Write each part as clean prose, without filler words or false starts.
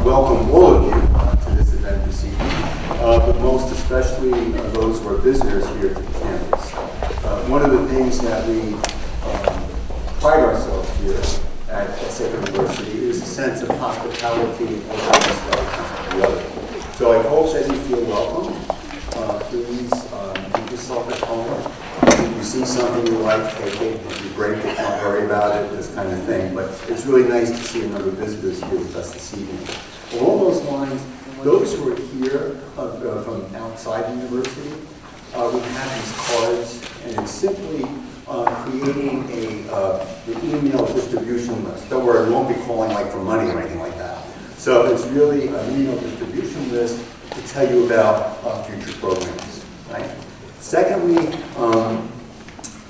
welcome all of you to this event this evening, but most especially those who are visitors here to the campus. One of the things that we pride ourselves here at Sacred University is a sense of hospitality and openness that we come to the other. So I hope that you feel welcome. Please make yourself at home. If you see something you like, take it. If you break it, don't worry about it, this kind of thing. But it's really nice to see a number of visitors here with us this evening. Along those lines, those who are here from outside the university, we have these cards, and it's simply creating an email distribution list. Don't worry, we won't be calling like for money or anything like that. So it's really an email distribution list to tell you about future programs, right? Secondly,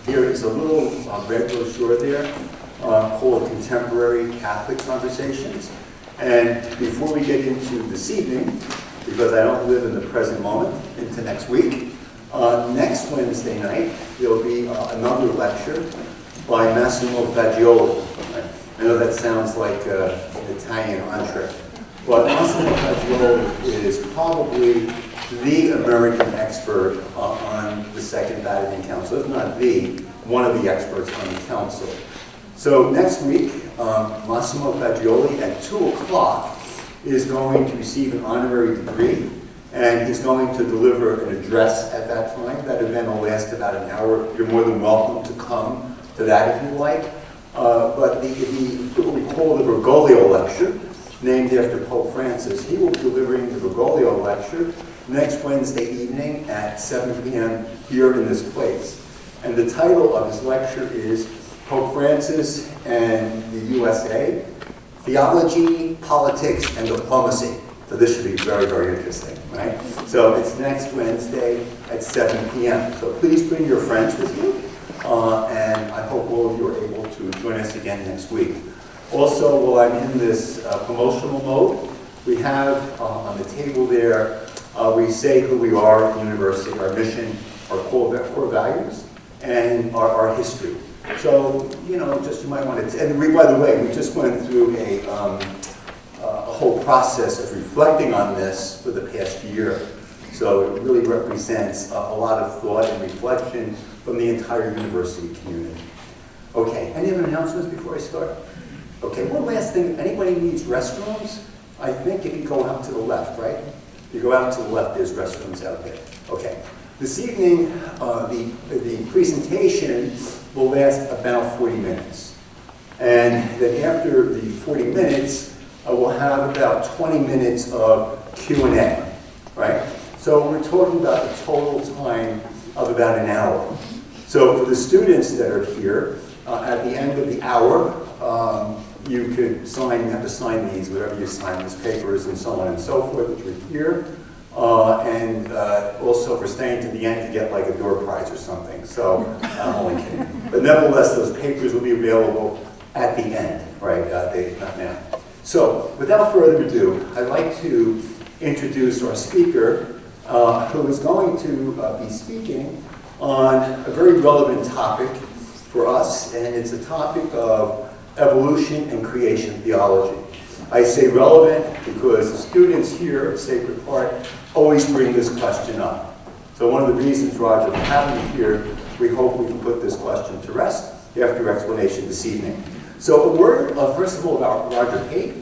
here is a little red brochure there called Contemporary Catholic Conversations. And before we get into this evening, because I don't live in the present moment, into next week, next Wednesday night, there'll be another lecture by Massimo Fagioli. I know that sounds like an Italian entree, but Massimo Fagioli is probably the American expert on the Second Vatican Council, if not one of the experts on the council. So next week, Massimo Fagioli at 2 o'clock is going to receive an honorary degree, and he's going to deliver an address at that time. That event will last about an hour. You're more than welcome to come to that if you like. But what we call the Bergoglio Lecture, named after Pope Francis, he will be delivering the Bergoglio Lecture next Wednesday evening at 7 p.m. here in this place. And the title of his lecture is Pope Francis and the USA, Theology, Politics, and Diplomacy. So this should be very, very interesting, right? So it's next Wednesday at 7 p.m. So please bring your friends with you, and I hope all of you are able to join us again next week. Also, while I'm in this promotional mode, we have on the table there, we say who we are at the university, our mission, our core values, and our history. So, just you might want to, and by the way, we just went through a whole process of reflecting on this for the past year. So it really represents a lot of thought and reflection from the entire university community. Okay, any other announcements before I start? Okay, one last thing. Anybody needs restrooms? I think if you go out to the left, right? If you go out to the left, there's restrooms out there. Okay. This evening, the presentation will last about 40 minutes. And then after the 40 minutes, we'll have about 20 minutes of Q&A, right? So we're talking about a total time of about an hour. So for the students that are here, at the end of the hour, you have to sign these, whatever you sign, these papers and so on and so forth, which are here. And also for staying to the end to get like a door prize or something. So I'm only kidding. But nevertheless, those papers will be available at the end, right? Not now. So without further ado, I'd like to introduce our speaker, who is going to be speaking on a very relevant topic for us, and it's a topic of evolution and creation theology. I say relevant because the students here at Sacred Heart always bring this question up. So one of the reasons, Roger, for having you here, we hope we can put this question to rest after your explanation this evening. So a word, first of all, about Roger Haight,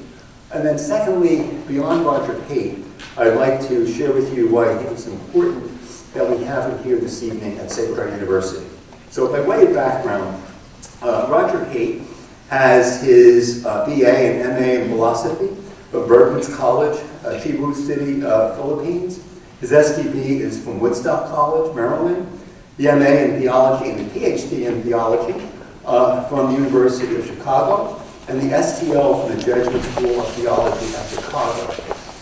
and then secondly, beyond Roger Haight, I'd like to share with you why I think it's important that we have him here this evening at Sacred Heart University. So by way of background, Roger Haight has his BA and MA in philosophy from Berkman's College, Cebu City, Philippines. His STB is from Woodstock College, Maryland. The MA in theology and the PhD in theology from the University of Chicago, and the STL from the Jesuit School of Theology at Chicago.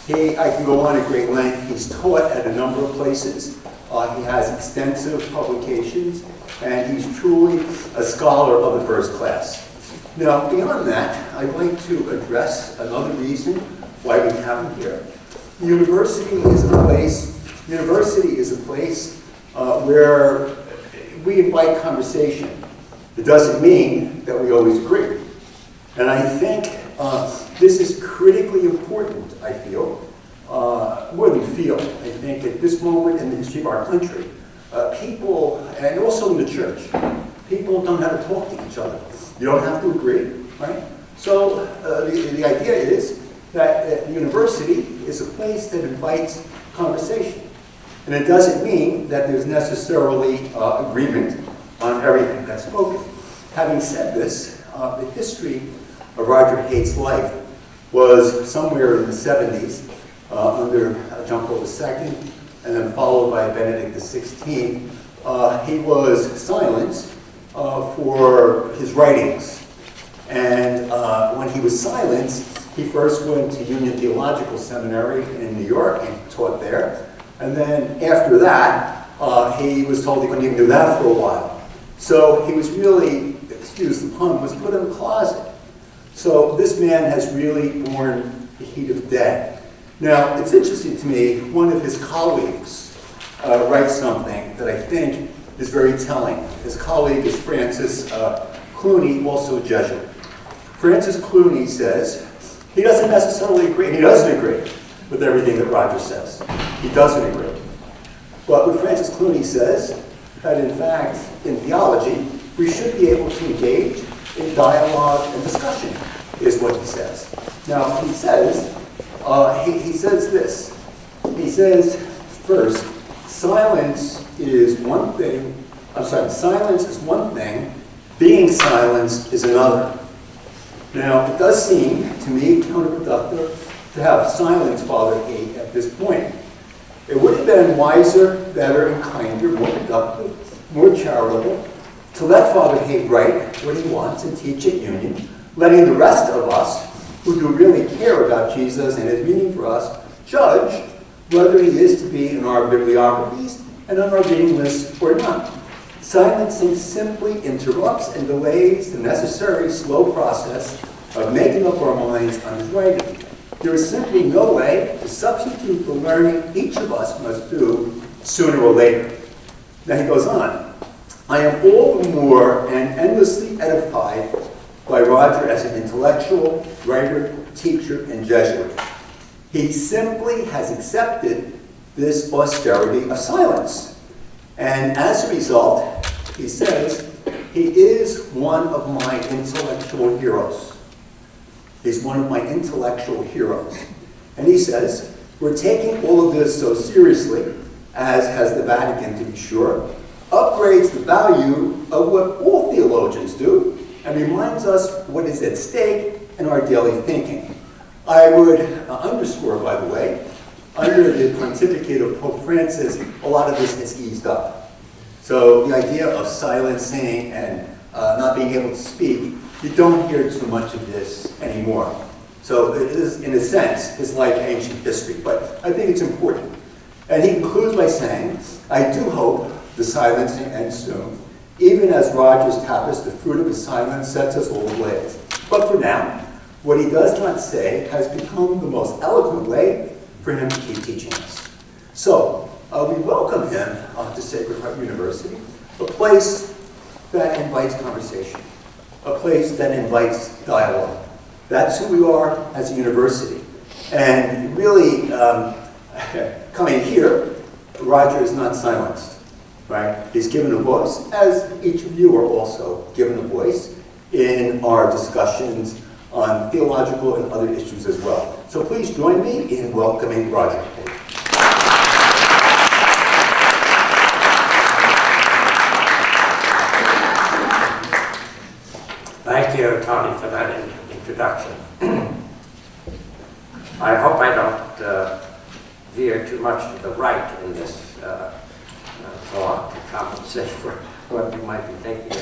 I can go on at great length. He's taught at a number of places. He has extensive publications, and he's truly a scholar of the first class. Now, beyond that, I'd like to address another reason why we have him here. University is a place where we invite conversation. It doesn't mean that we always agree. And I think This is critically important, I feel, more than feel. I think at this moment in the history of our country, people, and also in the church, people don't know how to talk to each other. You don't have to agree, right? So the idea is that the university is a place that invites conversation. And it doesn't mean that there's necessarily agreement on everything that's spoken. Having said this, the history of Roger Haight's life was somewhere in the 70s under John Paul II, and then followed by Benedict XVI. He was silenced for his writings. And when he was silenced, he first went to Union Theological Seminary in New York and taught there. And then after that, he was told he couldn't even do that for a while. So he was really, excuse the pun, was put in the closet. So this man has really borne the heat of death. Now, it's interesting to me, one of his colleagues writes something that I think is very telling. His colleague is Francis Clooney, also a Jesuit. Francis Clooney says he doesn't necessarily agree, and he doesn't agree with everything that Roger says. He doesn't agree. But what Francis Clooney says, that in fact, in theology, we should be able to engage in dialogue and discussion, is what he says. Now, he says this. He says, first, silence is one thing, being silenced is another. Now, it does seem to me counterproductive to have silenced Father Haight at this point. It would have been wiser, better, and kinder, more productive, more charitable, to let Father Haight write what he wants and teach at Union, letting the rest of us, who do really care about Jesus and his meaning for us, judge whether he is to be in our bibliographies and on our reading lists or not. Silencing simply interrupts and delays the necessary slow process of making up our minds on his writing. There is simply no way to substitute the learning each of us must do sooner or later. Now he goes on. I am all the more and endlessly edified by Roger as an intellectual, writer, teacher, and Jesuit. He simply has accepted this austerity of silence. And as a result, he says, he is one of my intellectual heroes. He's one of my intellectual heroes. And he says, we're taking all of this so seriously, as has the Vatican to be sure, upgrades the value of what all theologians do, and reminds us what is at stake in our daily thinking. I would underscore, by the way, under the pontificate of Pope Francis, a lot of this has eased up. So the idea of silencing and not being able to speak, you don't hear too much of this anymore. So it is, in a sense, it's like ancient history, but I think it's important. And he concludes by saying, I do hope the silencing ends soon, even as Roger's tapas, the fruit of his silence, sets us all ablaze. But for now, what he does not say has become the most eloquent way for him to keep teaching us. So, we welcome him to Sacred Heart University, a place that invites conversation, a place that invites dialogue. That's who we are as a university. And really, coming here, Roger is not silenced, right? He's given a voice, as each of you are also given a voice in our discussions on theological and other issues as well. So please join me in welcoming Roger. Thank you, Tony, for that introduction. I hope I don't veer too much to the right in this thought to compensate for what you might be thinking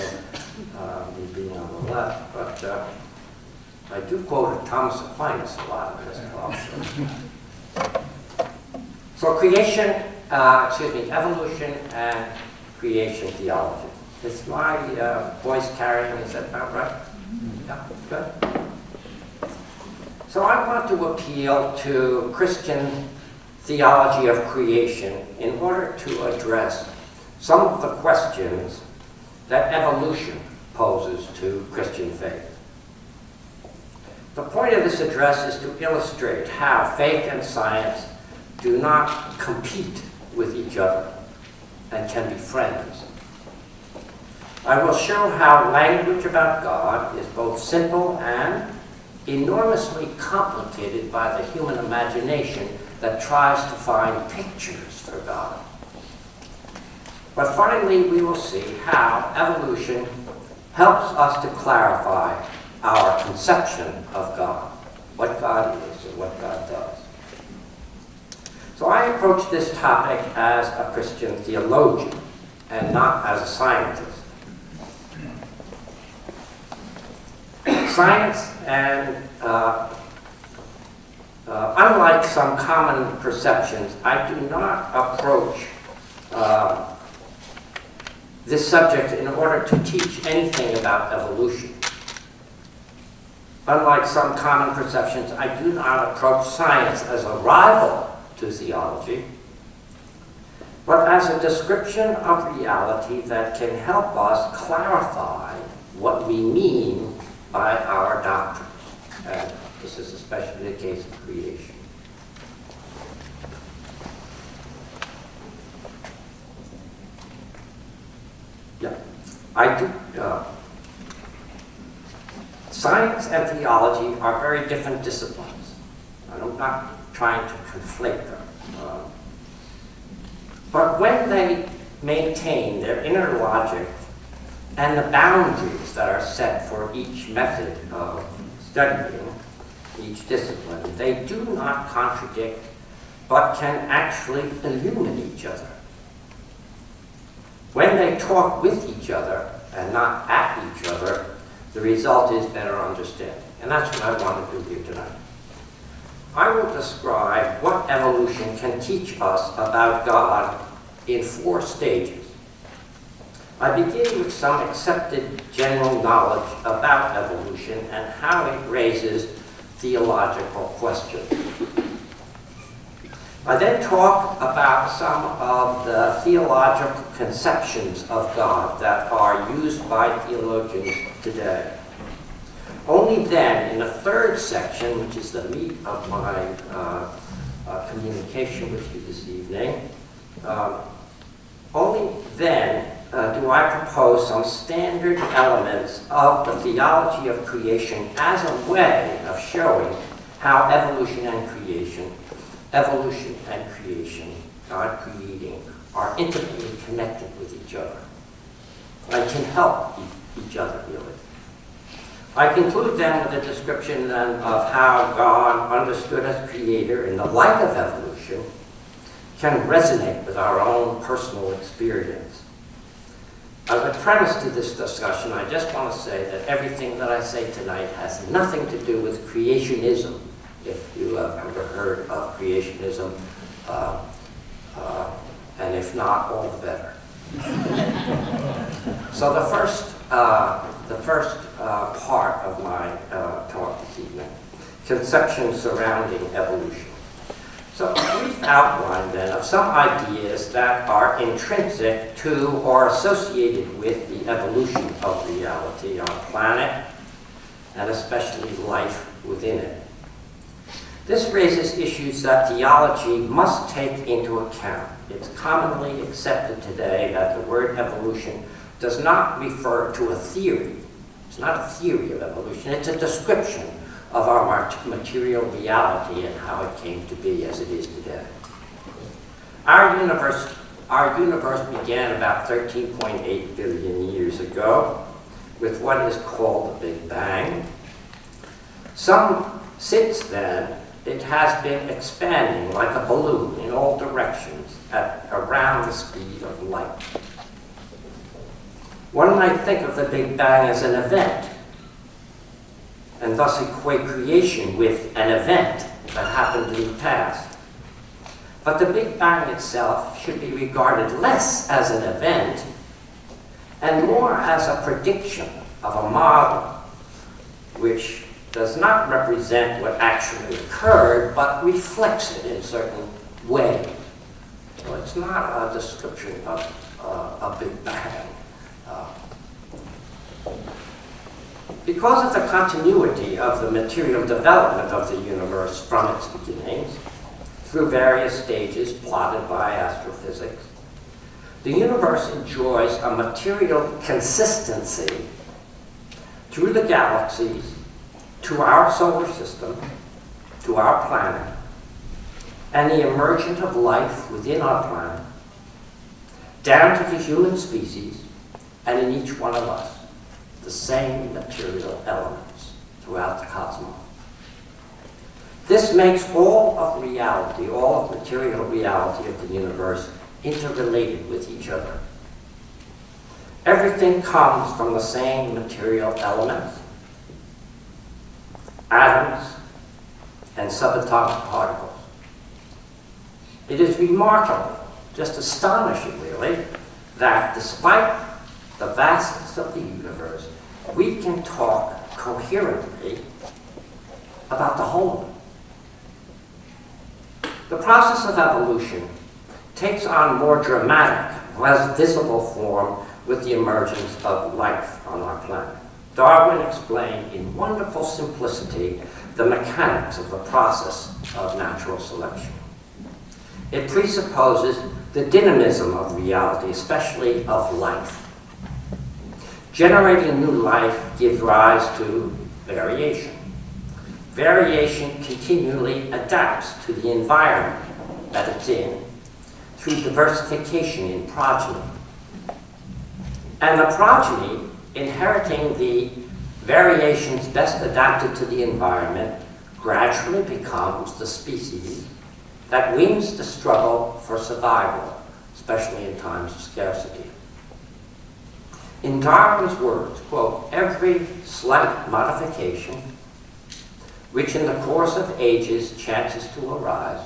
of me being on the left. But I do quote Thomas Aquinas a lot in this talk. So evolution and creation theology. Is my voice carrying? Is that about right? Yeah, good. So I want to appeal to Christian theology of creation in order to address some of the questions that evolution poses to Christian faith. The point of this address is to illustrate how faith and science do not compete with each other and can be friends. I will show how language about God is both simple and enormously complicated by the human imagination that tries to find pictures for God. But finally, we will see how evolution helps us to clarify our conception of God, what God is and what God does. So I approach this topic as a Christian theologian and not as a scientist. Science and unlike some common perceptions, I do not approach this subject in order to teach anything about evolution. Unlike some common perceptions, I do not approach science as a rival to theology, but as a description of reality that can help us clarify what we mean by our doctrine. And this is especially the case of creation. Yeah, I do. Science and theology are very different disciplines. I'm not trying to conflate them. But when they maintain their inner logic and the boundaries that are set for each method of studying each discipline, they do not contradict, but can actually illumine each other. When they talk with each other and not at each other, the result is better understanding. And that's what I want to do here tonight. I will describe what evolution can teach us about God in 4 stages. I begin with some accepted general knowledge about evolution and how it raises theological questions. I then talk about some of the theological conceptions of God that are used by theologians today. Only then, in the 3rd section, which is the meat of my communication with you this evening, only then do I propose some standard elements of the theology of creation as a way of showing how evolution and creation, God creating, are intimately connected with each other and can help each other, really. I conclude then with a description then of how God, understood as creator in the light of evolution, can resonate with our own personal experience. As a premise to this discussion, I just want to say that everything that I say tonight has nothing to do with creationism, if you have ever heard of creationism, and if not, all the better. So the first part of my talk this evening, conceptions surrounding evolution. So a brief outline then of some ideas that are intrinsic to or associated with the evolution of reality on a planet, and especially life within it. This raises issues that theology must take into account. It's commonly accepted today that the word evolution does not refer to a theory. It's not a theory of evolution. It's a description of our material reality and how it came to be as it is today. Our universe began about 13.8 billion years ago with what is called the Big Bang. Since then, it has been expanding like a balloon in all directions at around the speed of light. One might think of the Big Bang as an event, and thus equate creation with an event that happened in the past. But the Big Bang itself should be regarded less as an event and more as a prediction of a model which does not represent what actually occurred, but reflects it in a certain way. So it's not a description of a Big Bang. Because of the continuity of the material development of the universe from its beginnings, through various stages plotted by astrophysics, the universe enjoys a material consistency through the galaxies, to our solar system, to our planet, and the emergence of life within our planet, down to the human species, and in each one of us, the same material elements throughout the cosmos. This makes all of reality, all of material reality of the universe, interrelated with each other. Everything comes from the same material elements, atoms, and subatomic particles. It is remarkable, just astonishing really, that despite the vastness of the universe, we can talk coherently about the whole of it. The process of evolution takes on more dramatic, less visible form with the emergence of life on our planet. Darwin explained in wonderful simplicity the mechanics of the process of natural selection. It presupposes the dynamism of reality, especially of life. Generating new life gives rise to variation. Variation continually adapts to the environment that it's in through diversification in progeny. And the progeny, inheriting the variations best adapted to the environment, gradually becomes the species that wins the struggle for survival, especially in times of scarcity. In Darwin's words, quote, every slight modification, which in the course of ages chances to arise,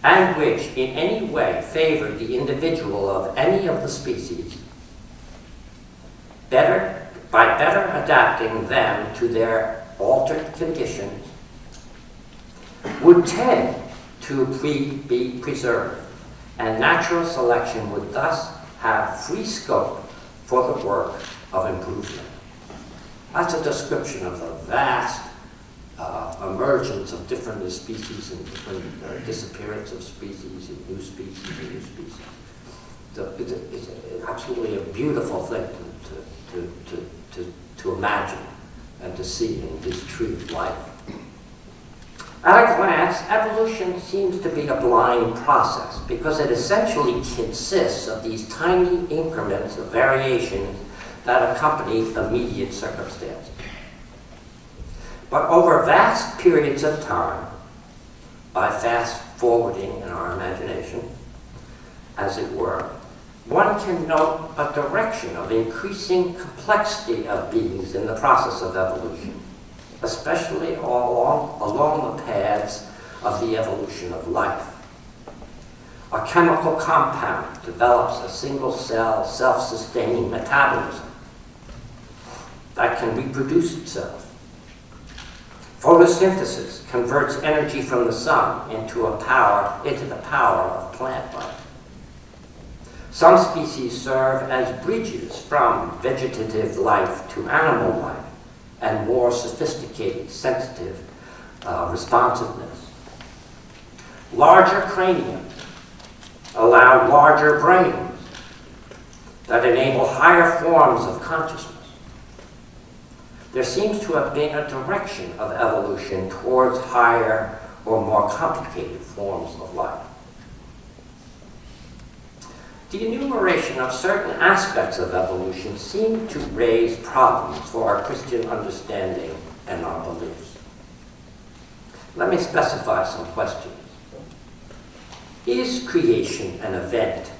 and which in any way favored the individual of any of the species, by better adapting them to their altered conditions, would tend to be preserved, and natural selection would thus have free scope for the work of improvement. That's a description of the vast emergence of different species and different disappearance of species and new species and new species. It's absolutely a beautiful thing to imagine and to see in this tree of life. At a glance, evolution seems to be a blind process because it essentially consists of these tiny increments of variation that accompany immediate circumstances. But over vast periods of time, by fast forwarding in our imagination, as it were, one can note a direction of increasing complexity of beings in the process of evolution, especially along the paths of the evolution of life. A chemical compound develops a single-cell, self-sustaining metabolism that can reproduce itself. Photosynthesis converts energy from the sun into the power of plant life. Some species serve as bridges from vegetative life to animal life and more sophisticated, sensitive responsiveness. Larger craniums allow larger brains that enable higher forms of consciousness. There seems to have been a direction of evolution towards higher or more complicated forms of life. The enumeration of certain aspects of evolution seem to raise problems for our Christian understanding and our beliefs. Let me specify some questions. Is creation an event?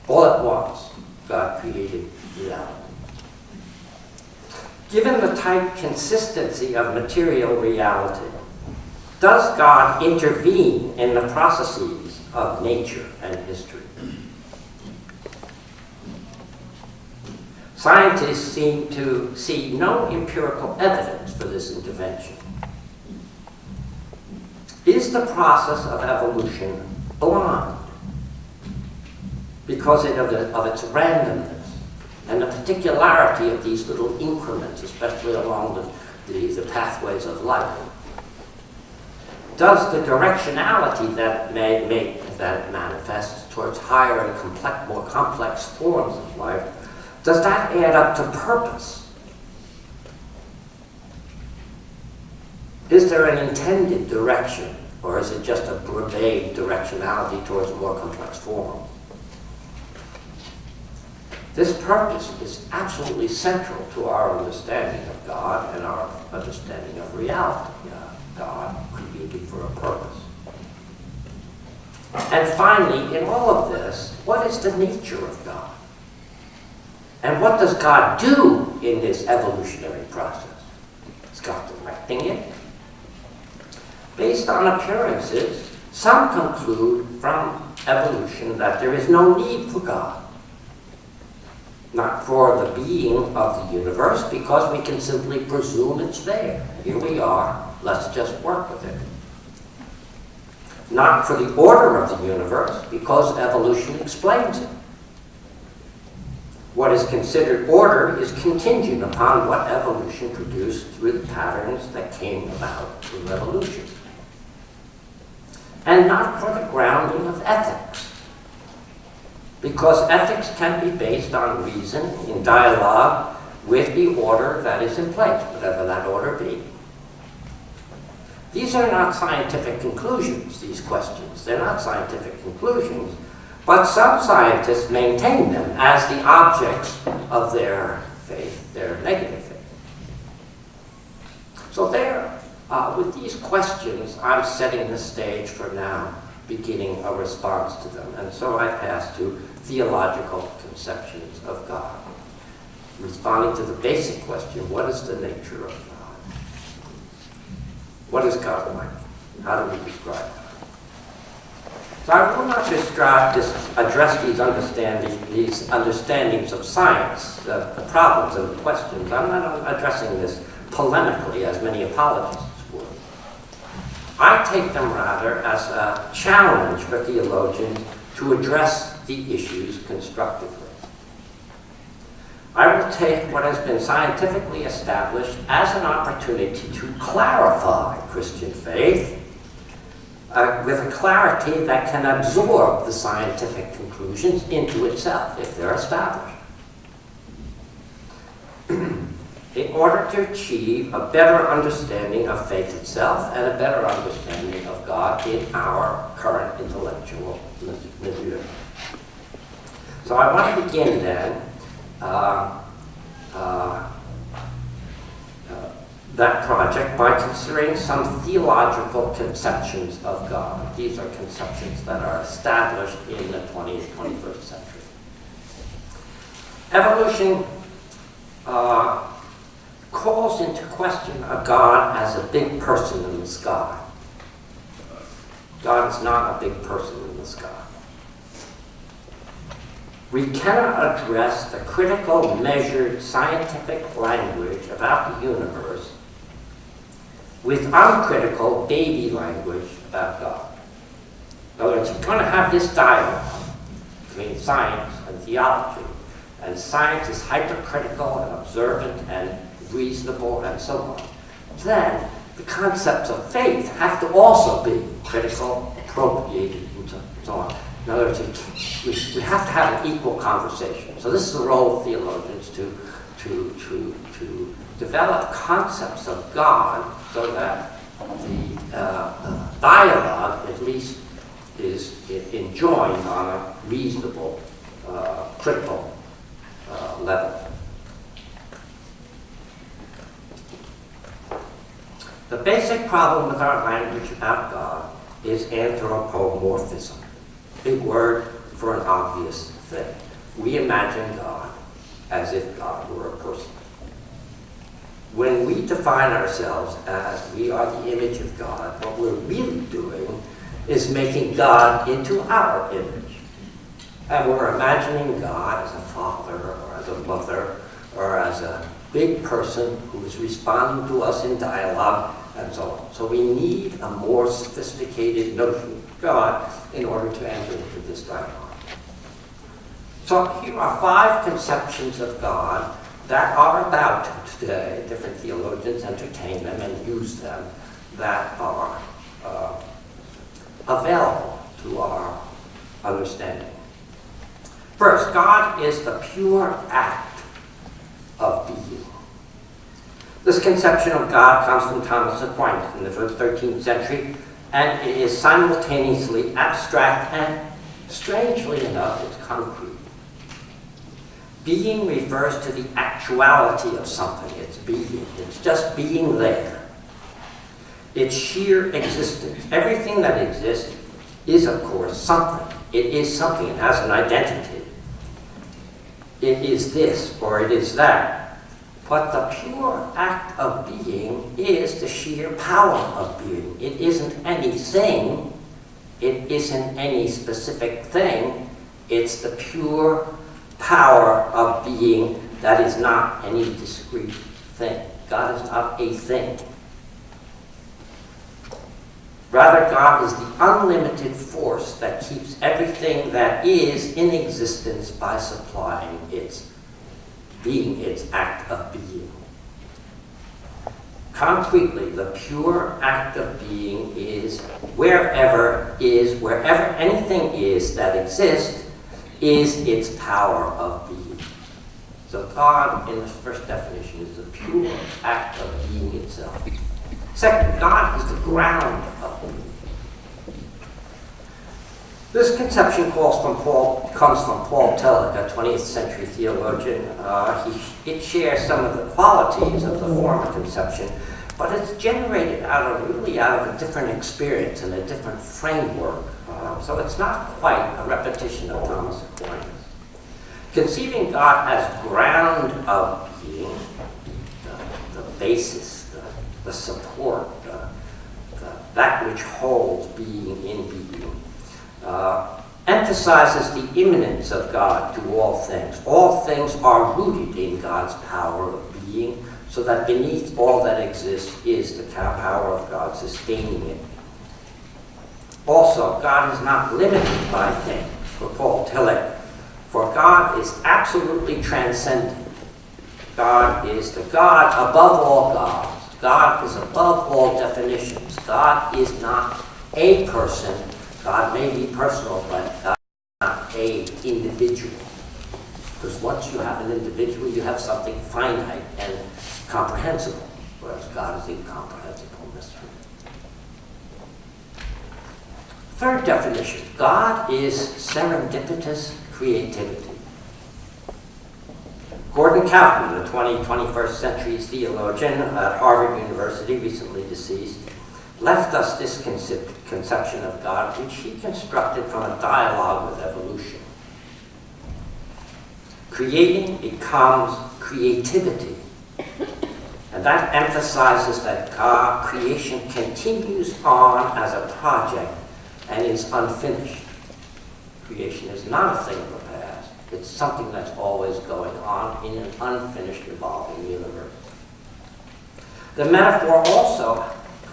All at once, God created reality. Given the tight consistency of material reality, does God intervene in the processes of nature and history? Scientists seem to see no empirical evidence for this intervention. Is the process of evolution blind because of its randomness and the particularity of these little increments, especially along the pathways of life. Does the directionality that it manifests towards higher and more complex forms of life, does that add up to purpose? Is there an intended direction, or is it just a vague directionality towards more complex forms? This purpose is absolutely central to our understanding of God and our understanding of reality. God created for a purpose. And finally, in all of this, what is the nature of God? And what does God do in this evolutionary process? Is God directing it? Based on appearances, some conclude from evolution that there is no need for God. Not for the being of the universe, because we can simply presume it's there. Here we are, let's just work with it. Not for the order of the universe, because evolution explains it. What is considered order is contingent upon what evolution produced through the patterns that came about through evolution. And not for the grounding of ethics, because ethics can be based on reason in dialogue with the order that is in place, whatever that order be. These are not scientific conclusions, these questions. They're not scientific conclusions, but some scientists maintain them as the objects of their faith, their negative faith. So with these questions, I'm setting the stage for now, beginning a response to them. And so I pass to theological conceptions of God, responding to the basic question, what is the nature of God? What is God like? How do we describe God? So I will not address these understandings of science, the problems and the questions. I'm not addressing this polemically, as many apologists would. I take them rather as a challenge for theologians to address the issues constructively. I will take what has been scientifically established as an opportunity to clarify Christian faith with a clarity that can absorb the scientific conclusions into itself if they're established. In order to achieve a better understanding of faith itself and a better understanding of God in our current intellectual milieu. So I want to begin then that project by considering some theological conceptions of God. These are conceptions that are established in the 20th, 21st century. Evolution calls into question a God as a big person in the sky. God is not a big person in the sky. We cannot address the critical, measured, scientific language about the universe with uncritical, baby language about God. In other words, you're going to have this dialogue between science and theology, and science is hypercritical and observant and reasonable and so on. Then the concepts of faith have to also be critical, appropriated, and so on. In other words, we have to have an equal conversation. So this is the role of theologians to develop concepts of God so that the dialogue at least is enjoined on a reasonable, critical level. The basic problem with our language about God is anthropomorphism. Big word for an obvious thing. We imagine God as if God were a person. When we define ourselves as we are the image of God, what we're really doing is making God into our image. And we're imagining God as a father or as a mother or as a big person who is responding to us in dialogue and so on. So we need a more sophisticated notion of God in order to enter into this dialogue. So here are 5 conceptions of God that are about today. Different theologians entertain them and use them, that are available to our understanding. First, God is the pure act of being. This conception of God comes from Thomas Aquinas in the 13th century, and it is simultaneously abstract and, strangely enough, it's concrete. Being refers to the actuality of something. It's being. It's just being there. It's sheer existence. Everything that exists is, of course, something. It is something. It has an identity. It is this or it is that. But the pure act of being is the sheer power of being. It isn't anything. It isn't any specific thing. It's the pure power of being that is not any discrete thing. God is not a thing. Rather, God is the unlimited force that keeps everything that is in existence by supplying its being, its act of being. Concretely, the pure act of being is wherever anything is that exists, is its power of being. So God, in this first definition, is the pure act of being itself. Second, God is the ground of being. This conception comes from Paul Tillich, a 20th century theologian. It shares some of the qualities of the former conception, but it's generated out of a different experience and a different framework. So it's not quite a repetition of Thomas Aquinas. Conceiving God as ground of being, the basis, the support, that which holds being in being, emphasizes the immanence of God to all things. All things are rooted in God's power of being, so that beneath all that exists is the power of God sustaining it. Also, God is not limited by things, for Paul Tillich, for God is absolutely transcendent. God is the God above all gods. God is above all definitions. God is not a person. God may be personal, but God is not an individual. Because once you have an individual, you have something finite and comprehensible, whereas God is incomprehensible mystery. Third definition, God is serendipitous creativity. Gordon Kaufman, the 21st century theologian at Harvard University, recently deceased, left us this conception of God, which he constructed from a dialogue with evolution. Creating becomes creativity. And that emphasizes that God, creation continues on as a project and is unfinished. Creation is not a thing of the past. It's something that's always going on in an unfinished, evolving universe. The metaphor also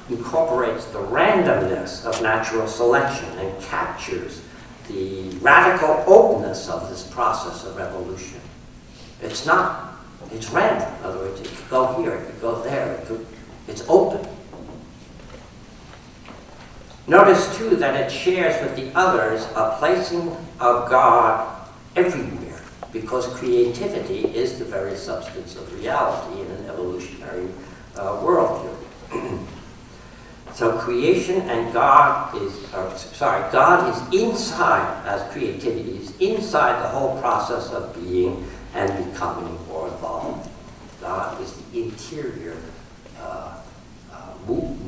incorporates the randomness of natural selection and captures the radical openness of this process of evolution. It's random. In other words, it could go here, it could go there, it's open. Notice, too, that it shares with the others a placing of God everywhere, because creativity is the very substance of reality in an evolutionary worldview. So creation and God is inside, as creativity is inside the whole process of being and becoming or evolving. God is the interior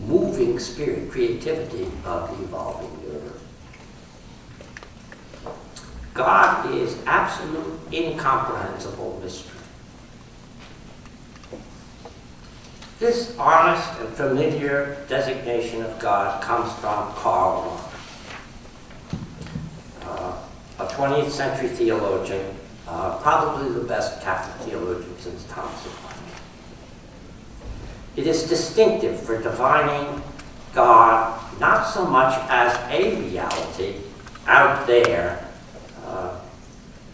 moving spirit, creativity of the evolving universe. God is absolute, incomprehensible mystery. This honest and familiar designation of God comes from Karl Marx, a 20th century theologian, probably the best Catholic theologian since Thomas Aquinas. It is distinctive for defining God not so much as a reality out there,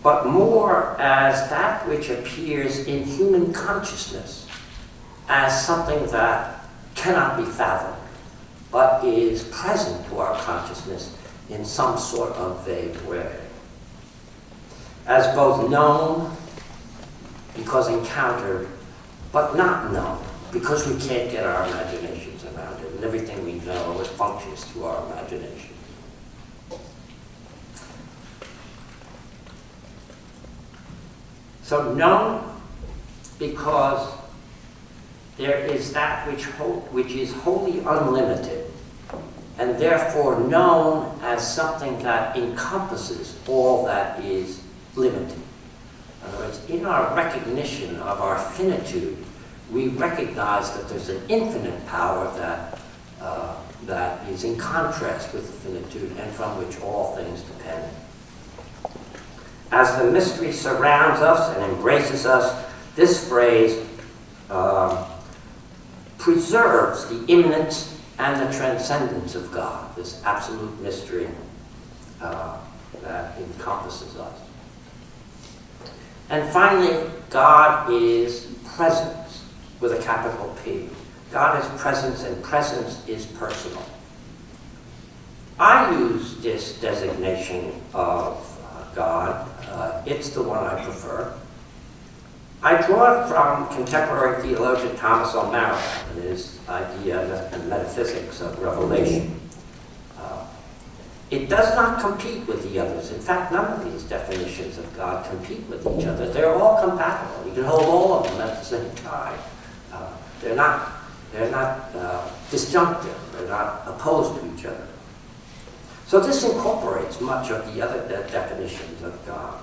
but more as that which appears in human consciousness as something that cannot be fathomed, but is present to our consciousness in some sort of vague way. As both known, because encountered, but not known, because we can't get our imaginations around it, and everything we know it functions through our imagination. So known because there is that which is wholly unlimited, and therefore known as something that encompasses all that is limited. In other words, in our recognition of our finitude, we recognize that there's an infinite power that is in contrast with the finitude and from which all things depend. As the mystery surrounds us and embraces us, this phrase preserves the immanence and the transcendence of God, this absolute mystery that encompasses us. And finally, God is presence with a capital P. God is presence, and presence is personal. I use this designation of God. It's the one I prefer. I draw it from contemporary theologian Thomas O'Mara and his idea and metaphysics of revelation. It does not compete with the others. In fact, none of these definitions of God compete with each other. They're all compatible. You can hold all of them at the same time. They're not disjunctive. They're not opposed to each other. So this incorporates much of the other definitions of God.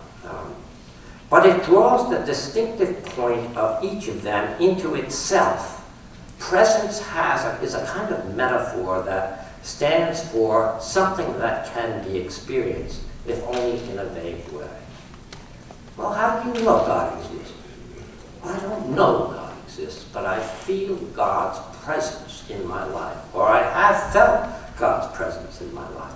But it draws the distinctive point of each of them into itself. Presence is a kind of metaphor that stands for something that can be experienced, if only in a vague way. Well, how do you know God exists? I don't know God exists, but I feel God's presence in my life, or I have felt God's presence in my life,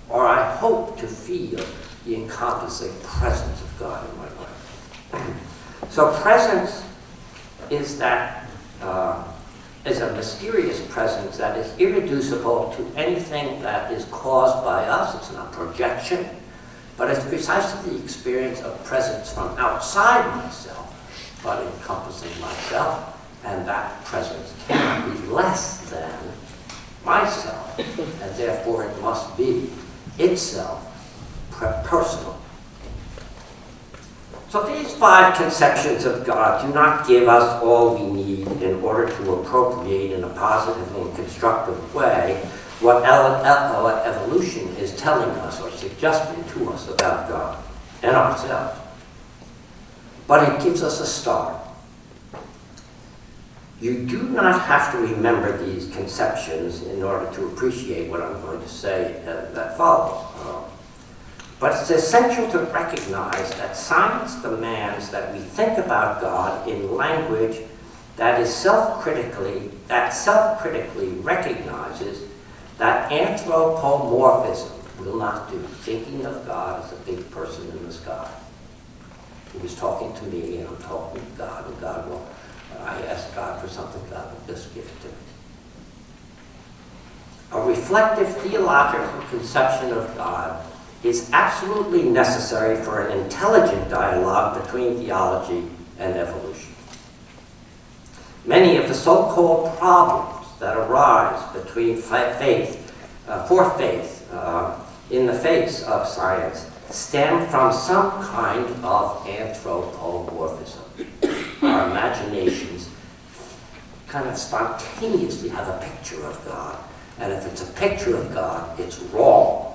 or I hope to feel the encompassing presence of God in my life. So presence is is a mysterious presence that is irreducible to anything that is caused by us. It's not projection, but it's precisely the experience of presence from outside myself, but encompassing myself, and that presence cannot be less than myself, and therefore it must be itself personal. So these 5 conceptions of God do not give us all we need in order to appropriate in a positive and constructive way what evolution is telling us or suggesting to us about God and ourselves. But it gives us a start. You do not have to remember these conceptions in order to appreciate what I'm going to say that follows. But it's essential to recognize that science demands that we think about God in language that self-critically recognizes that anthropomorphism will not do. Thinking of God as a big person in the sky who is talking to me, and I'm talking to God, and God will, I ask God for something, God will just give it to me. A reflective theological conception of God is absolutely necessary for an intelligent dialogue between theology and evolution. Many of the so-called problems that arise between faith in the face of science stem from some kind of anthropomorphism. Our imaginations kind of spontaneously have a picture of God, and if it's a picture of God, it's wrong.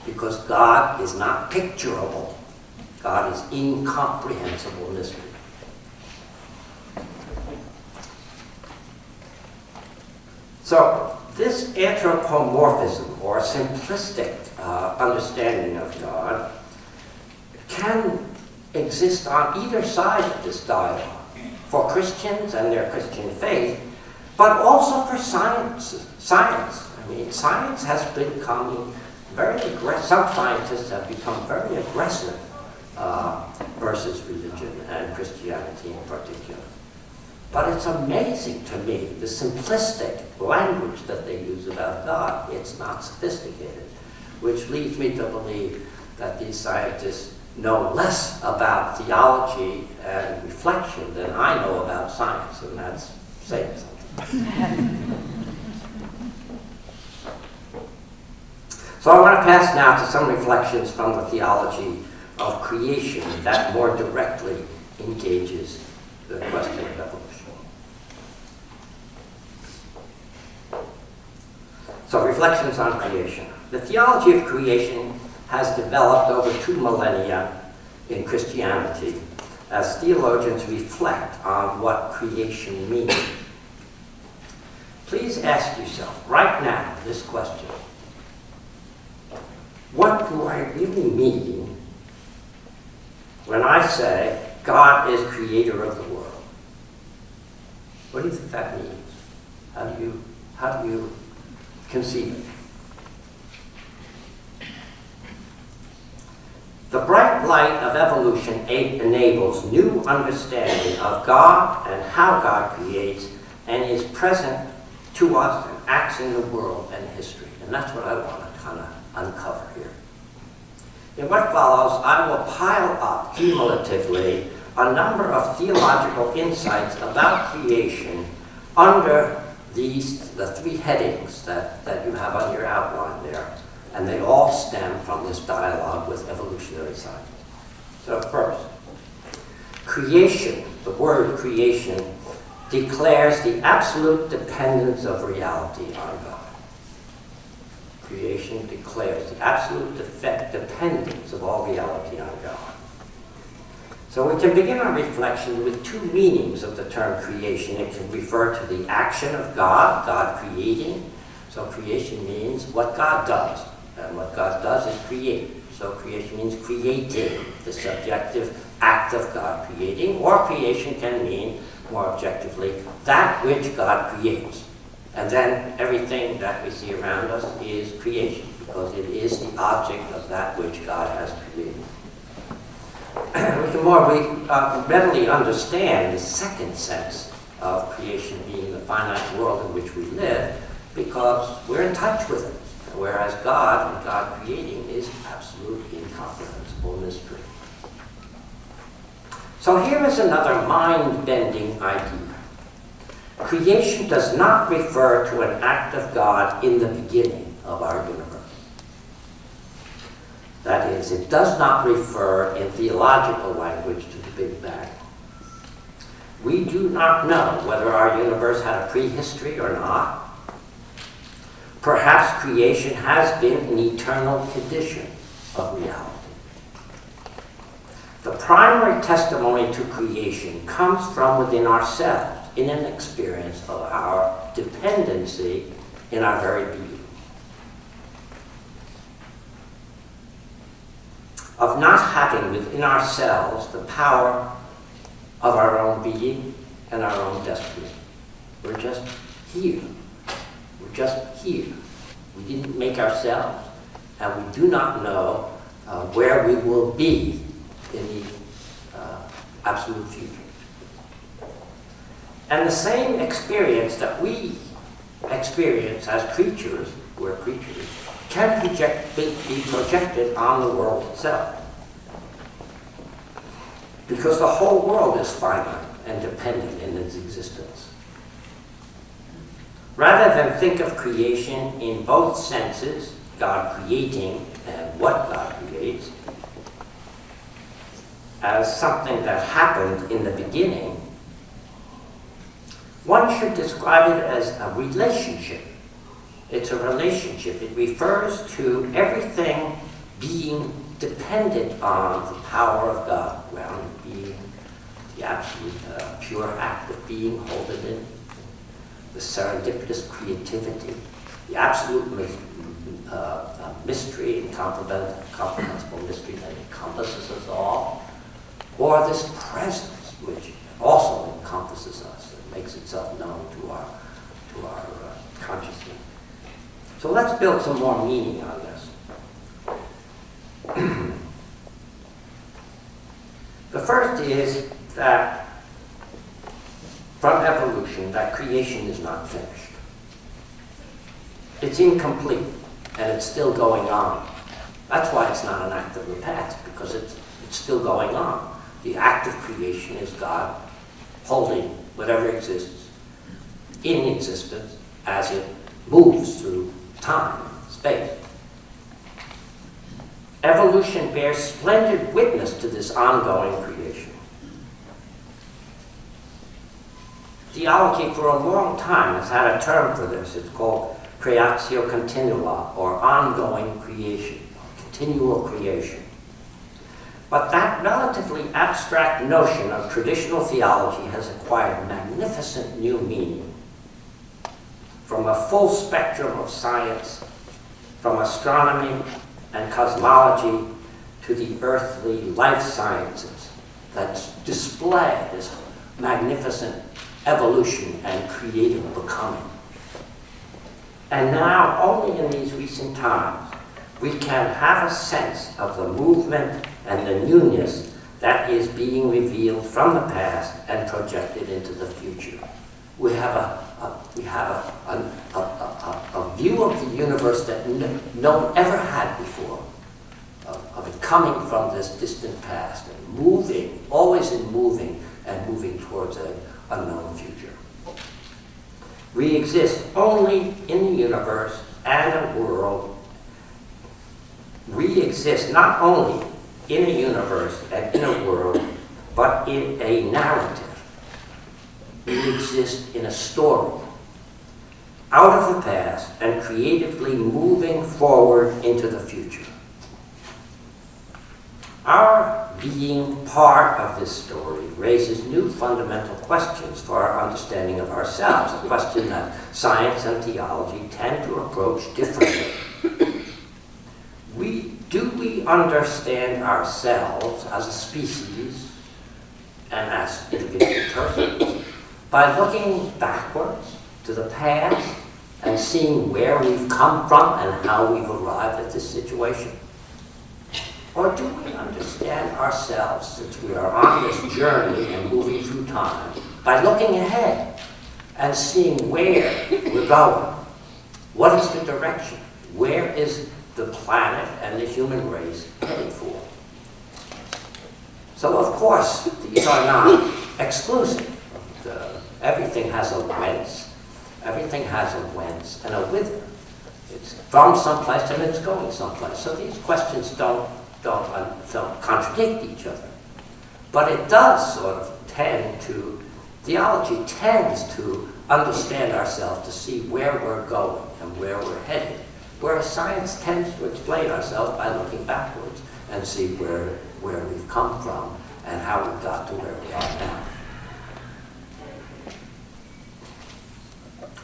Because God is not picturable. God is incomprehensible mystery. So this anthropomorphism, or simplistic understanding of God, can exist on either side of this dialogue, for Christians and their Christian faith, but also for science. I mean, science has become very aggressive. Some scientists have become very aggressive versus religion and Christianity in particular. But it's amazing to me, the simplistic language that they use about God. It's not sophisticated, which leads me to believe that these scientists know less about theology and reflection than I know about science, and that's saying something. So I want to pass now to some reflections from the theology of creation that more directly engages the question of evolution. So, reflections on creation. The theology of creation has developed over 2 millennia in Christianity as theologians reflect on what creation means. Please ask yourself right now this question: what do I really mean when I say God is creator of the world? What do you think that means? How do you conceive it? The bright light of evolution enables new understanding of God and how God creates and is present to us and acts in the world and history. And that's what I want to kind of uncover here. In what follows, I will pile up cumulatively a number of theological insights about creation under the 3 headings that you have on your outline there. And they all stem from this dialogue with evolutionary science. So first, creation, the word creation, declares the absolute dependence of reality on God. Creation declares the absolute dependence of all reality on God. So we can begin our reflection with 2 meanings of the term creation. It can refer to the action of God, God creating. So creation means what God does. And what God does is create. So creation means creating, the subjective act of God creating, or creation can mean, more objectively, that which God creates. And then everything that we see around us is creation, because it is the object of that which God has created. We can more readily understand the second sense of creation being the finite world in which we live, because we're in touch with it. Whereas God and God creating is absolute incomprehensible mystery. So here is another mind-bending idea. Creation does not refer to an act of God in the beginning of our universe. That is, it does not refer in theological language to the Big Bang. We do not know whether our universe had a prehistory or not. Perhaps creation has been an eternal condition of reality. The primary testimony to creation comes from within ourselves in an experience of our dependency in our very being. Of not having within ourselves the power of our own being and our own destiny. We're just here. We're just here. We didn't make ourselves, and we do not know where we will be in the absolute future. And the same experience that we experience as creatures, we're creatures, can be projected on the world itself. Because the whole world is finite and dependent in its existence. Rather than think of creation in both senses, God creating and what God creates, as something that happened in the beginning, one should describe it as a relationship. It's a relationship. It refers to everything being dependent on the power of God, grounded being, the absolute pure act of being, holding it, the serendipitous creativity, the absolute mystery, incomprehensible mystery that encompasses us all, or this presence which also encompasses us and makes itself known to our consciousness. So let's build some more meaning on this. first is that from evolution, that creation is not finished. It's incomplete, and it's still going on. That's why it's not an act of the past, because it's still going on. The act of creation is God holding whatever exists in existence as it moves through time, space. Evolution bears splendid witness to this ongoing creation. Theology for a long time has had a term for this. It's called creatio continua, or ongoing creation, continual creation. But that relatively abstract notion of traditional theology has acquired magnificent new meaning. From a full spectrum of science, from astronomy and cosmology to the earthly life sciences that display this magnificent evolution and creative becoming. And now, only in these recent times, we can have a sense of the movement and the newness that is being revealed from the past and projected into the future. We have a view of the universe that no one ever had before, of it coming from this distant past and moving, always in moving, and moving towards an unknown future. We exist only in the universe and a world. We exist not only in a universe and in a world, but in a narrative. We exist in a story, out of the past and creatively moving forward into the future. Our being part of this story raises new fundamental questions for our understanding of ourselves, a question that science and theology tend to approach differently. Do we understand ourselves as a species and as individual persons by looking backwards to the past and seeing where we've come from and how we've arrived at this situation? Or do we understand ourselves, since we are on this journey and moving through time, by looking ahead and seeing where we're going? What is the direction? Where is the planet and the human race headed for? So, of course, these are not exclusive. Everything has a whence. Everything has a whence and a whither. It's from someplace and it's going someplace. So these questions don't contradict each other. But it does sort of theology tends to understand ourselves, to see where we're going and where we're headed. Whereas science tends to explain ourselves by looking backwards and see where we've come from and how we got to where we are now.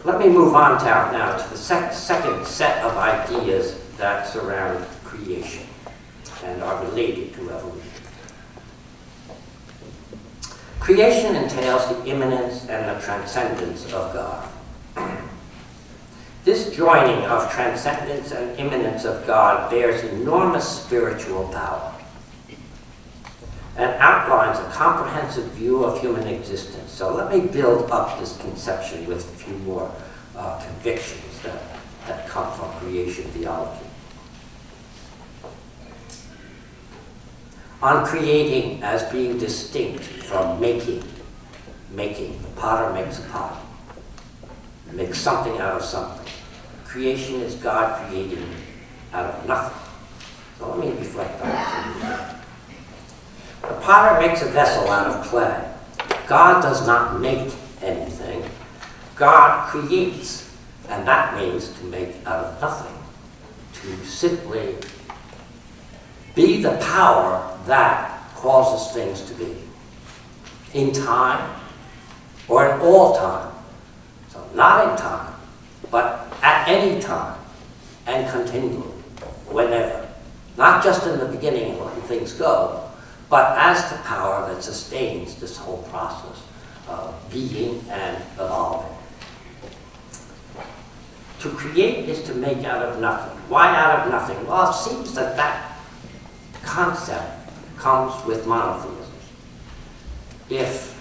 Let me move on now to the second set of ideas that surround creation and are related to evolution. Creation entails the immanence and the transcendence of God. This joining of transcendence and immanence of God bears enormous spiritual power and outlines a comprehensive view of human existence. So let me build up this conception with a few more convictions that come from creation theology. On creating as being distinct from making. The potter makes a pot. Makes something out of something. Creation is God creating out of nothing. So let me reflect on this. The potter makes a vessel out of clay. God does not make anything. God creates, and that means to make out of nothing. To simply be the power that causes things to be. In time, or in all time. So not in time, but at any time, and continually, whenever. Not just in the beginning and letting things go, but as the power that sustains this whole process of being and evolving. To create is to make out of nothing. Why out of nothing? Well, it seems that concept comes with monotheism. if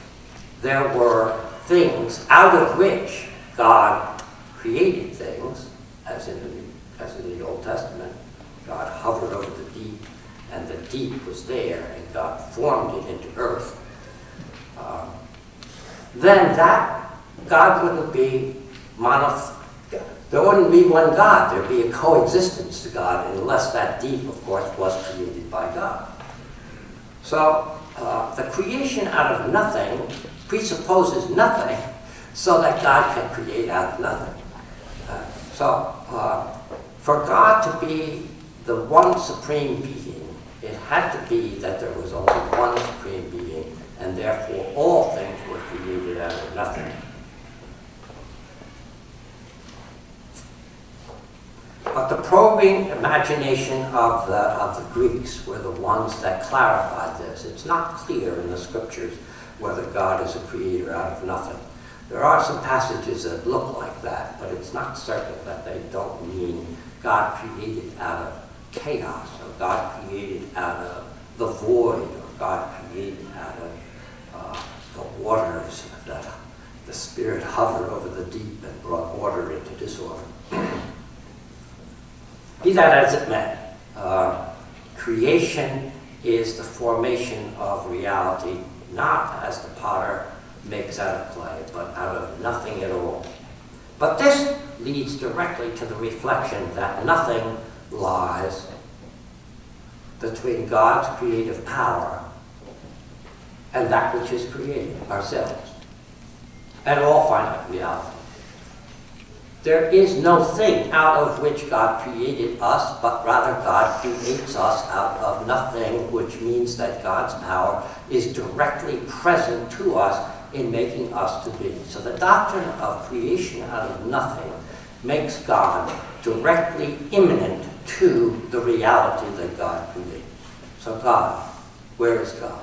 there were things out of which God created things, as in the Old Testament, God hovered over the deep, and the deep was there, and God formed it into earth, then that God wouldn't be there wouldn't be one God. There'd be a coexistence to God, unless that deep, of course, was created by God. So the creation out of nothing presupposes nothing, so that God can create out of nothing. For God to be the one supreme being, it had to be that there was only one supreme being, and therefore all things were created out of nothing. But the probing imagination of the Greeks were the ones that clarified this. It's not clear in the scriptures whether God is a creator out of nothing. There are some passages that look like that, but it's not certain that they don't mean God created out of chaos, or God created out of the void, or God created out of the waters, that the Spirit hovered over the deep and brought order into disorder. Be that as it may, creation is the formation of reality, not as the potter makes out of clay, but out of nothing at all. But this leads directly to the reflection that nothing lies between God's creative power and that which is created, ourselves, and all finite reality. There is no thing out of which God created us, but rather God creates us out of nothing, which means that God's power is directly present to us in making us to be. So the doctrine of creation out of nothing makes God directly immanent to the reality that God created. So God, where is God?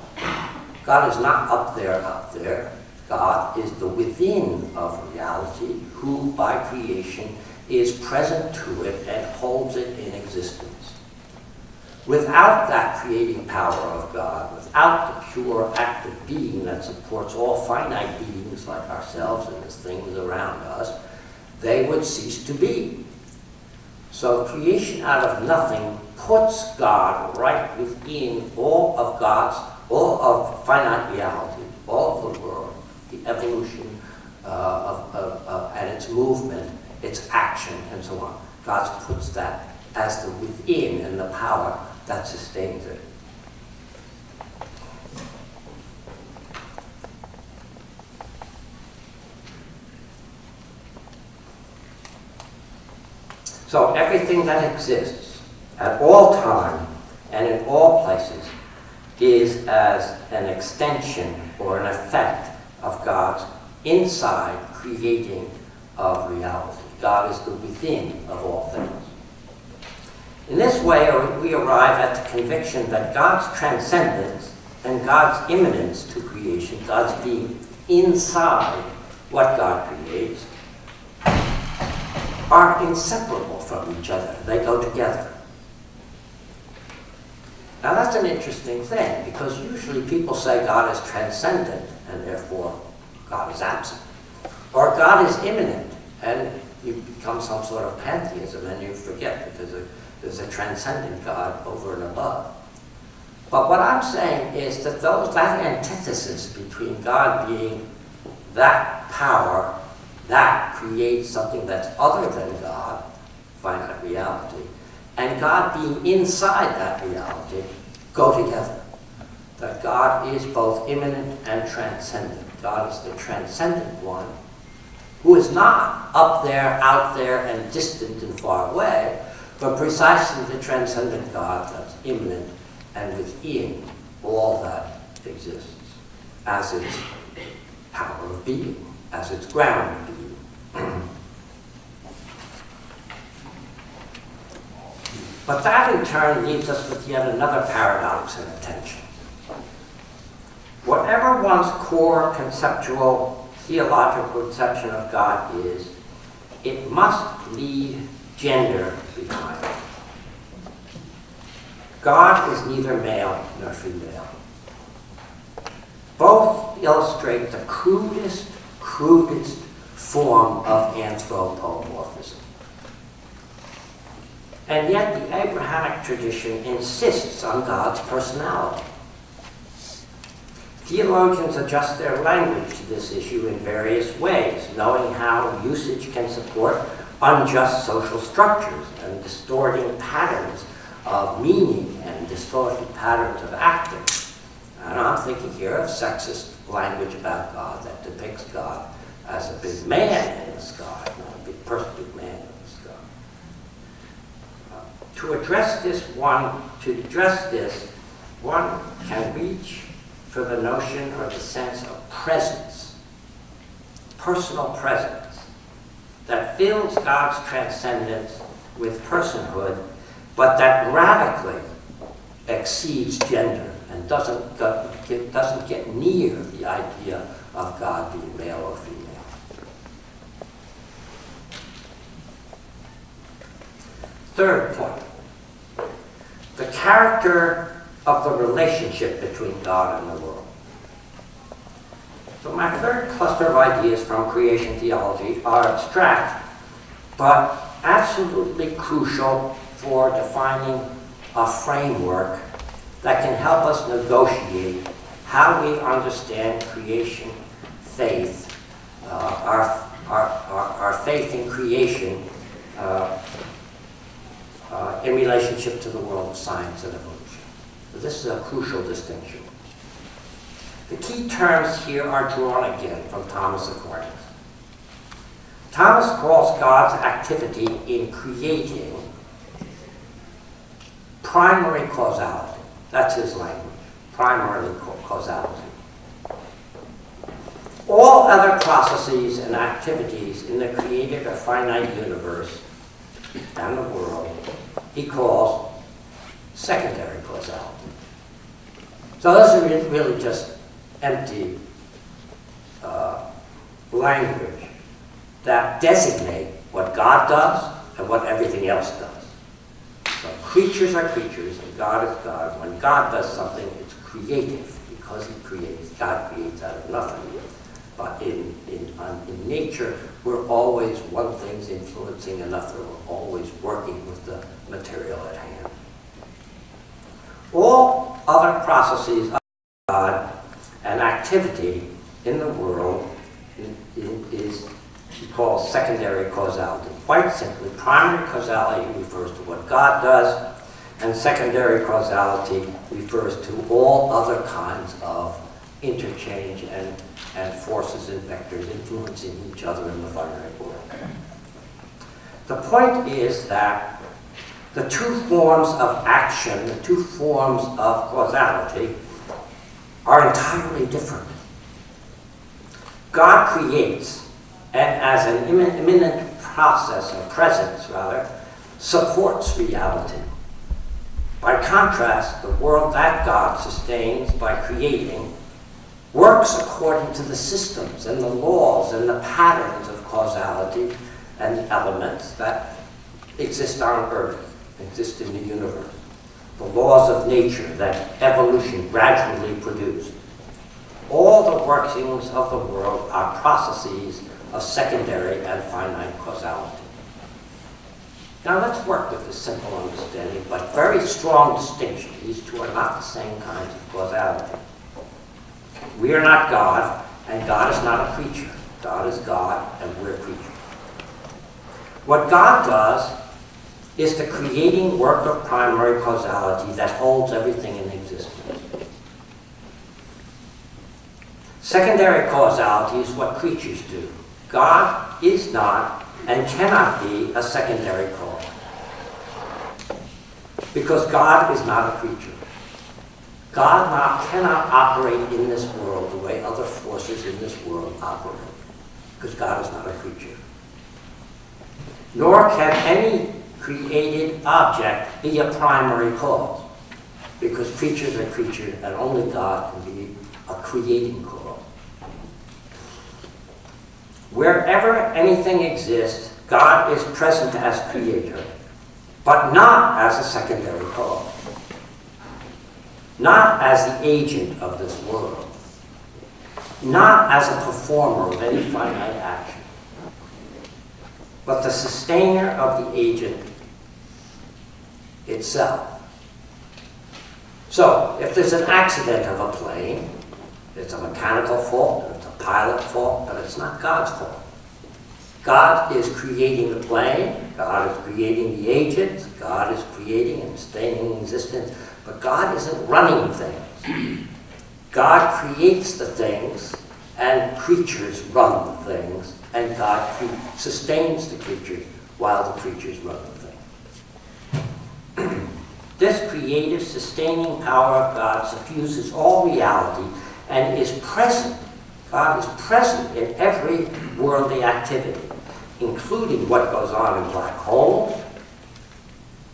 God is not up there. God is the within of reality, who by creation is present to it and holds it in existence. Without that creating power of God, without the pure active being that supports all finite beings like ourselves and the things around us, they would cease to be. So creation out of nothing puts God right within all of finite reality, all of the world, the evolution and its movement, its action, and so on. God puts that as the within and the power that sustains it. So everything that exists at all time and in all places is as an extension or an effect of God's inside creating of reality. God is the within of all things. In this way, we arrive at the conviction that God's transcendence and God's immanence to creation, God's being inside what God creates, are inseparable from each other. They go together. Now that's an interesting thing, because usually people say God is transcendent and therefore God is absent. Or God is immanent and you become some sort of pantheism and you forget because there's a transcendent God over and above. But what I'm saying is that that antithesis between God being that power that creates something that's other than God, finite reality, and God being inside that reality, go together. That God is both immanent and transcendent. God is the transcendent one, who is not up there, out there, and distant and far away, but precisely the transcendent God that's immanent and within all that exists, as its power of being, as its ground of being. But that in turn leaves us with yet another paradox and attention. Whatever one's core conceptual, theological conception of God is, it must leave gender behind. God is neither male nor female. Both illustrate the crudest form of anthropomorphism. And yet the Abrahamic tradition insists on God's personality. Theologians adjust their language to this issue in various ways, knowing how usage can support unjust social structures and distorting patterns of meaning and distorting patterns of acting. And I'm thinking here of sexist language about God that depicts God as a big man in the sky, not a big person, big man in the sky. To address this, one can reach for the notion or the sense of presence, personal presence, that fills God's transcendence with personhood, but that radically exceeds gender and doesn't get near the idea of God being male or female. Third point, the character of the relationship between God and the world. So my third cluster of ideas from creation theology are abstract, but absolutely crucial for defining a framework that can help us negotiate how we understand creation faith, our faith in creation in relationship to the world of science and evolution. So this is a crucial distinction. The key terms here are drawn again from Thomas Aquinas. Thomas calls God's activity in creating primary causality. That's his language, primary causality. All other processes and activities in the created or finite universe and the world, he calls secondary causality. So those are really just empty language that designate what God does and what everything else does. So creatures are creatures and God is God. When God does something, it's creative because he creates. God creates out of nothing. But in nature, we're always, one thing's influencing another. We're always working with the material at hand. All other processes of God and activity in the world is he calls secondary causality. Quite simply, primary causality refers to what God does, and secondary causality refers to all other kinds of interchange and forces and vectors influencing each other in the finite world. The point is that the two forms of action, the two forms of causality, are entirely different. God creates, and as an immanent process, or presence rather, supports reality. By contrast, the world that God sustains by creating works according to the systems and the laws and the patterns of causality and elements that exist on Earth, exist in the universe. The laws of nature that evolution gradually produced. All the workings of the world are processes of secondary and finite causality. Now let's work with this simple understanding, but very strong distinction. These two are not the same kinds of causality. We are not God, and God is not a creature. God is God, and we're creatures. What God does is the creating work of primary causality that holds everything in existence. Secondary causality is what creatures do. God is not and cannot be a secondary cause, because God is not a creature. God cannot operate in this world the way other forces in this world operate, because God is not a creature. Nor can any created object be a primary cause, because creatures are creatures and only God can be a creating cause. Wherever anything exists, God is present as creator, but not as a secondary cause. Not as the agent of this world. not as a performer of any finite action, but the sustainer of the agent itself. So, if there's an accident of a plane, it's a mechanical fault, it's a pilot fault, but it's not God's fault. God is creating the plane, God is creating the agents, God is creating and sustaining existence, but God isn't running things. God creates the things, and creatures run the things, and God sustains the creatures while the creatures run the things. This creative, sustaining power of God suffuses all reality and is present. God is present in every worldly activity, including what goes on in black holes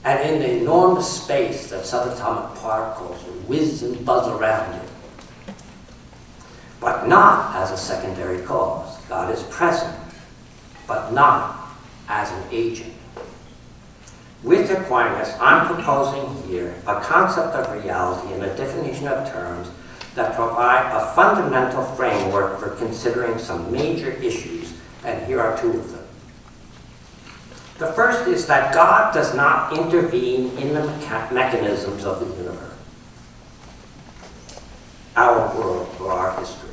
and in the enormous space that subatomic particles whiz and buzz around it. But not as a secondary cause. God is present, but not as an agent. With Aquinas, I'm proposing here a concept of reality and a definition of terms that provide a fundamental framework for considering some major issues, and here are two of them. The first is that God does not intervene in the mechanisms of the universe, our world, or our history.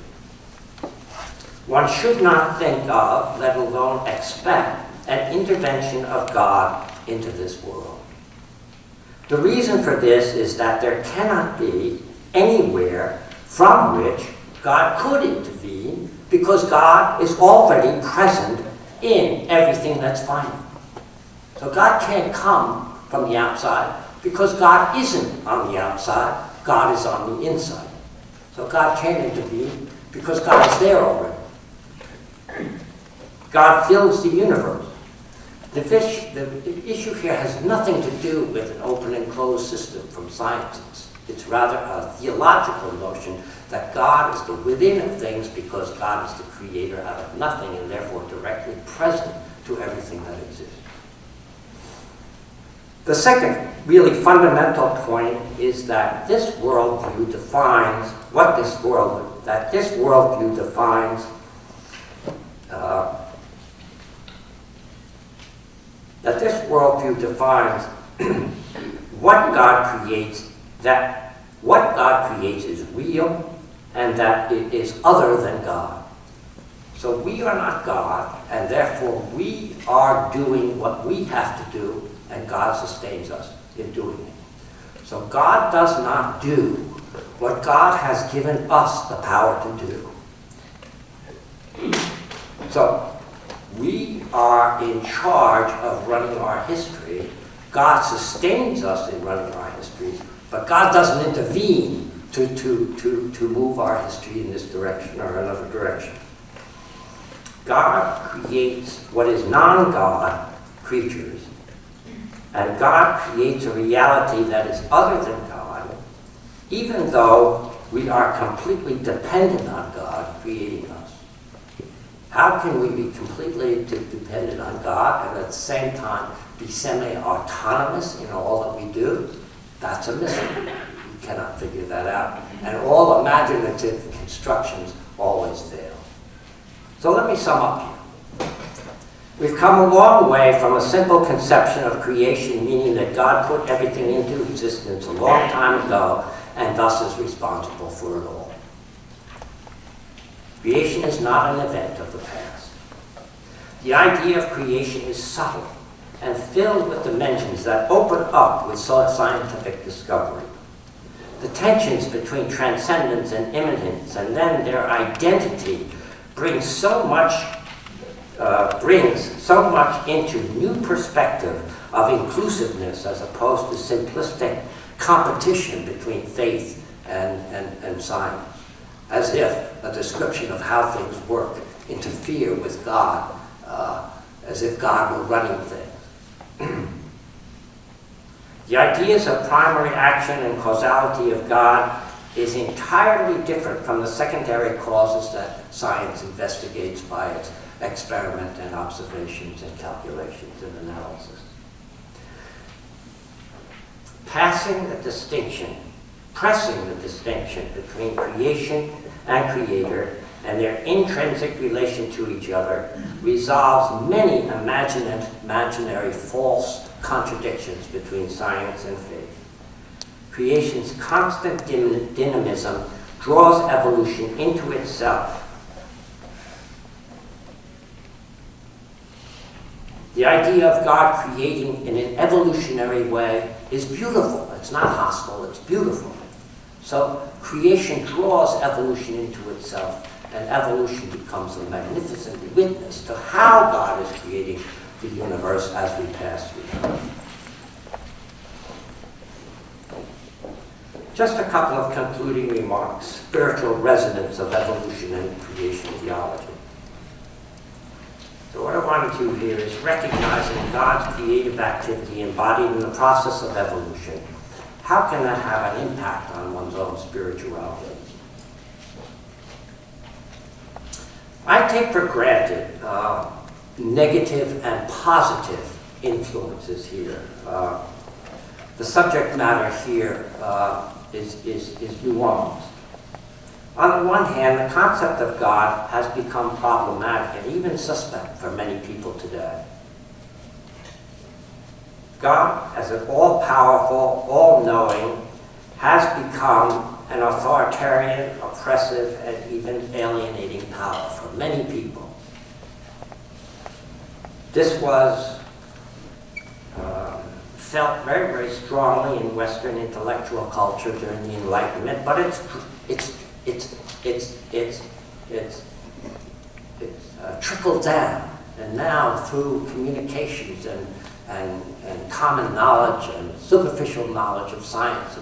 One should not think of, let alone expect, an intervention of God into this world. The reason for this is that there cannot be anywhere from which God could intervene, because God is already present in everything that's finite. So God can't come from the outside, because God isn't on the outside, God is on the inside. So God can't intervene, because God is there already. God fills the universe. The issue here has nothing to do with an open and closed system from sciences. It's rather a theological notion that God is the within of things because God is the creator out of nothing and therefore directly present to everything that exists. The second really fundamental point is that this worldview defines what God creates, that what God creates is real and that it is other than God. So we are not God, and therefore we are doing what we have to do, and God sustains us in doing it. So God does not do what God has given us the power to do. So we are in charge of running our history. God sustains us in running our histories, but God doesn't intervene to move our history in this direction or another direction. God creates what is non-God creatures, and God creates a reality that is other than God, even though we are completely dependent on God creating us. How can we be completely dependent on God and at the same time be semi-autonomous in all that we do? That's a mystery. We cannot figure that out. And all imaginative constructions always fail. So let me sum up here. We've come a long way from a simple conception of creation, meaning that God put everything into existence a long time ago and thus is responsible for it all. Creation is not an event of the past. The idea of creation is subtle and filled with dimensions that open up with scientific discovery. The tensions between transcendence and immanence and then their identity brings so much into new perspective of inclusiveness as opposed to simplistic competition between faith and science, as if a description of how things work interfere with God, as if God were running things. The ideas of primary action and causality of God is entirely different from the secondary causes that science investigates by its experiment and observations and calculations and analysis. Pressing the distinction between creation and creator, and their intrinsic relation to each other resolves many imaginary false contradictions between science and faith. Creation's constant dynamism draws evolution into itself. The idea of God creating in an evolutionary way is beautiful. It's not hostile, it's beautiful. So creation draws evolution into itself, and evolution becomes a magnificent witness to how God is creating the universe as we pass through time. Just a couple of concluding remarks, spiritual resonance of evolution and creation theology. So what I want to do here is recognizing God's creative activity embodied in the process of evolution. How can that have an impact on one's own spirituality? I take for granted negative and positive influences here. The subject matter here is nuanced. On the one hand, the concept of God has become problematic and even suspect for many people today. God, as an all-powerful, all-knowing, has become an authoritarian, oppressive, and even alienating power for many people. This was felt very, very strongly in Western intellectual culture during the Enlightenment, but it's trickled down, and now through communications and common knowledge and superficial knowledge of science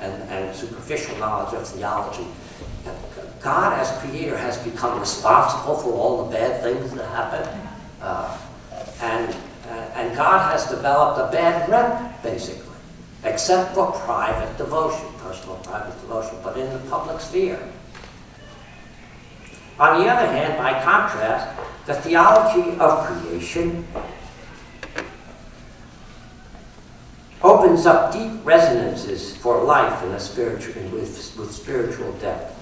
and superficial knowledge of theology, God as creator has become responsible for all the bad things that happen, and God has developed a bad rep, basically, except for private devotion, personal private devotion, but in the public sphere. On the other hand, by contrast, the theology of creation opens up deep resonances for life in with spiritual depth.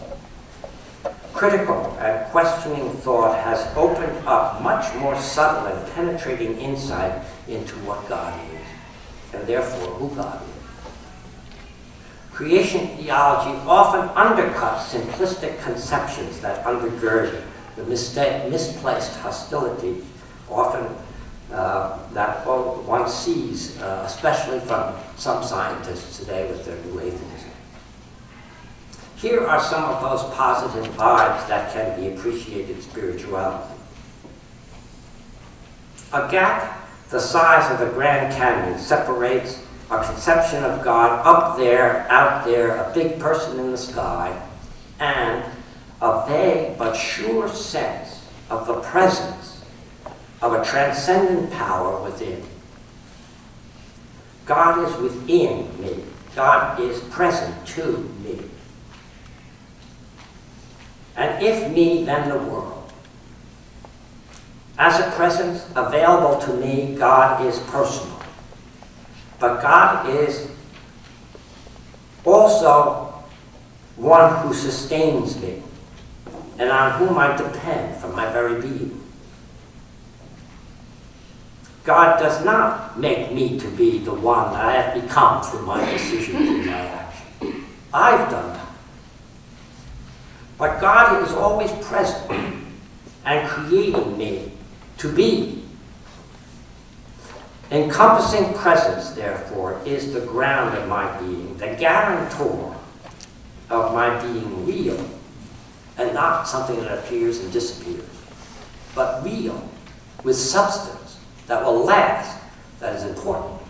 Critical and questioning thought has opened up much more subtle and penetrating insight into what God is, and therefore who God is. Creation theology often undercuts simplistic conceptions that undergird the misplaced hostility, often that one sees, especially from some scientists today with their new atheism. Here are some of those positive vibes that can be appreciated in spirituality. A gap the size of the Grand Canyon separates a conception of God up there, out there, a big person in the sky, and a vague but sure sense of the presence of a transcendent power within. God is within me. God is present to me. And if me, then the world. As a presence available to me, God is personal. But God is also one who sustains me and on whom I depend for my very being. God does not make me to be the one that I have become through my decisions and my actions. I've done that. But God is always present and creating me to be. Encompassing presence, therefore, is the ground of my being, the guarantor of my being real, and not something that appears and disappears, but real, with substance that will last, that is important.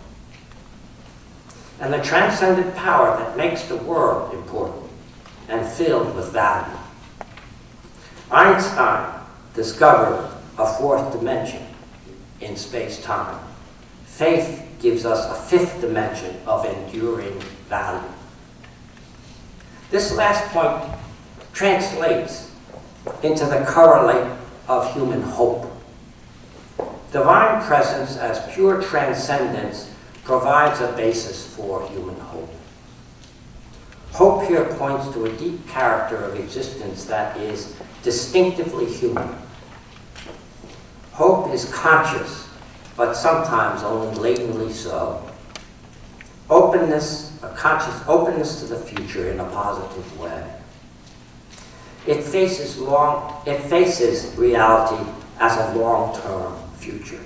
And the transcendent power that makes the world important and filled with value. Einstein discovered a fourth dimension in space-time. Faith gives us a fifth dimension of enduring value. This last point translates into the correlate of human hope. Divine presence as pure transcendence provides a basis for human hope. Hope here points to a deep character of existence that is distinctively human. Hope is conscious, but sometimes only latently so. Openness, a conscious openness to the future in a positive way. It faces reality as a long-term future.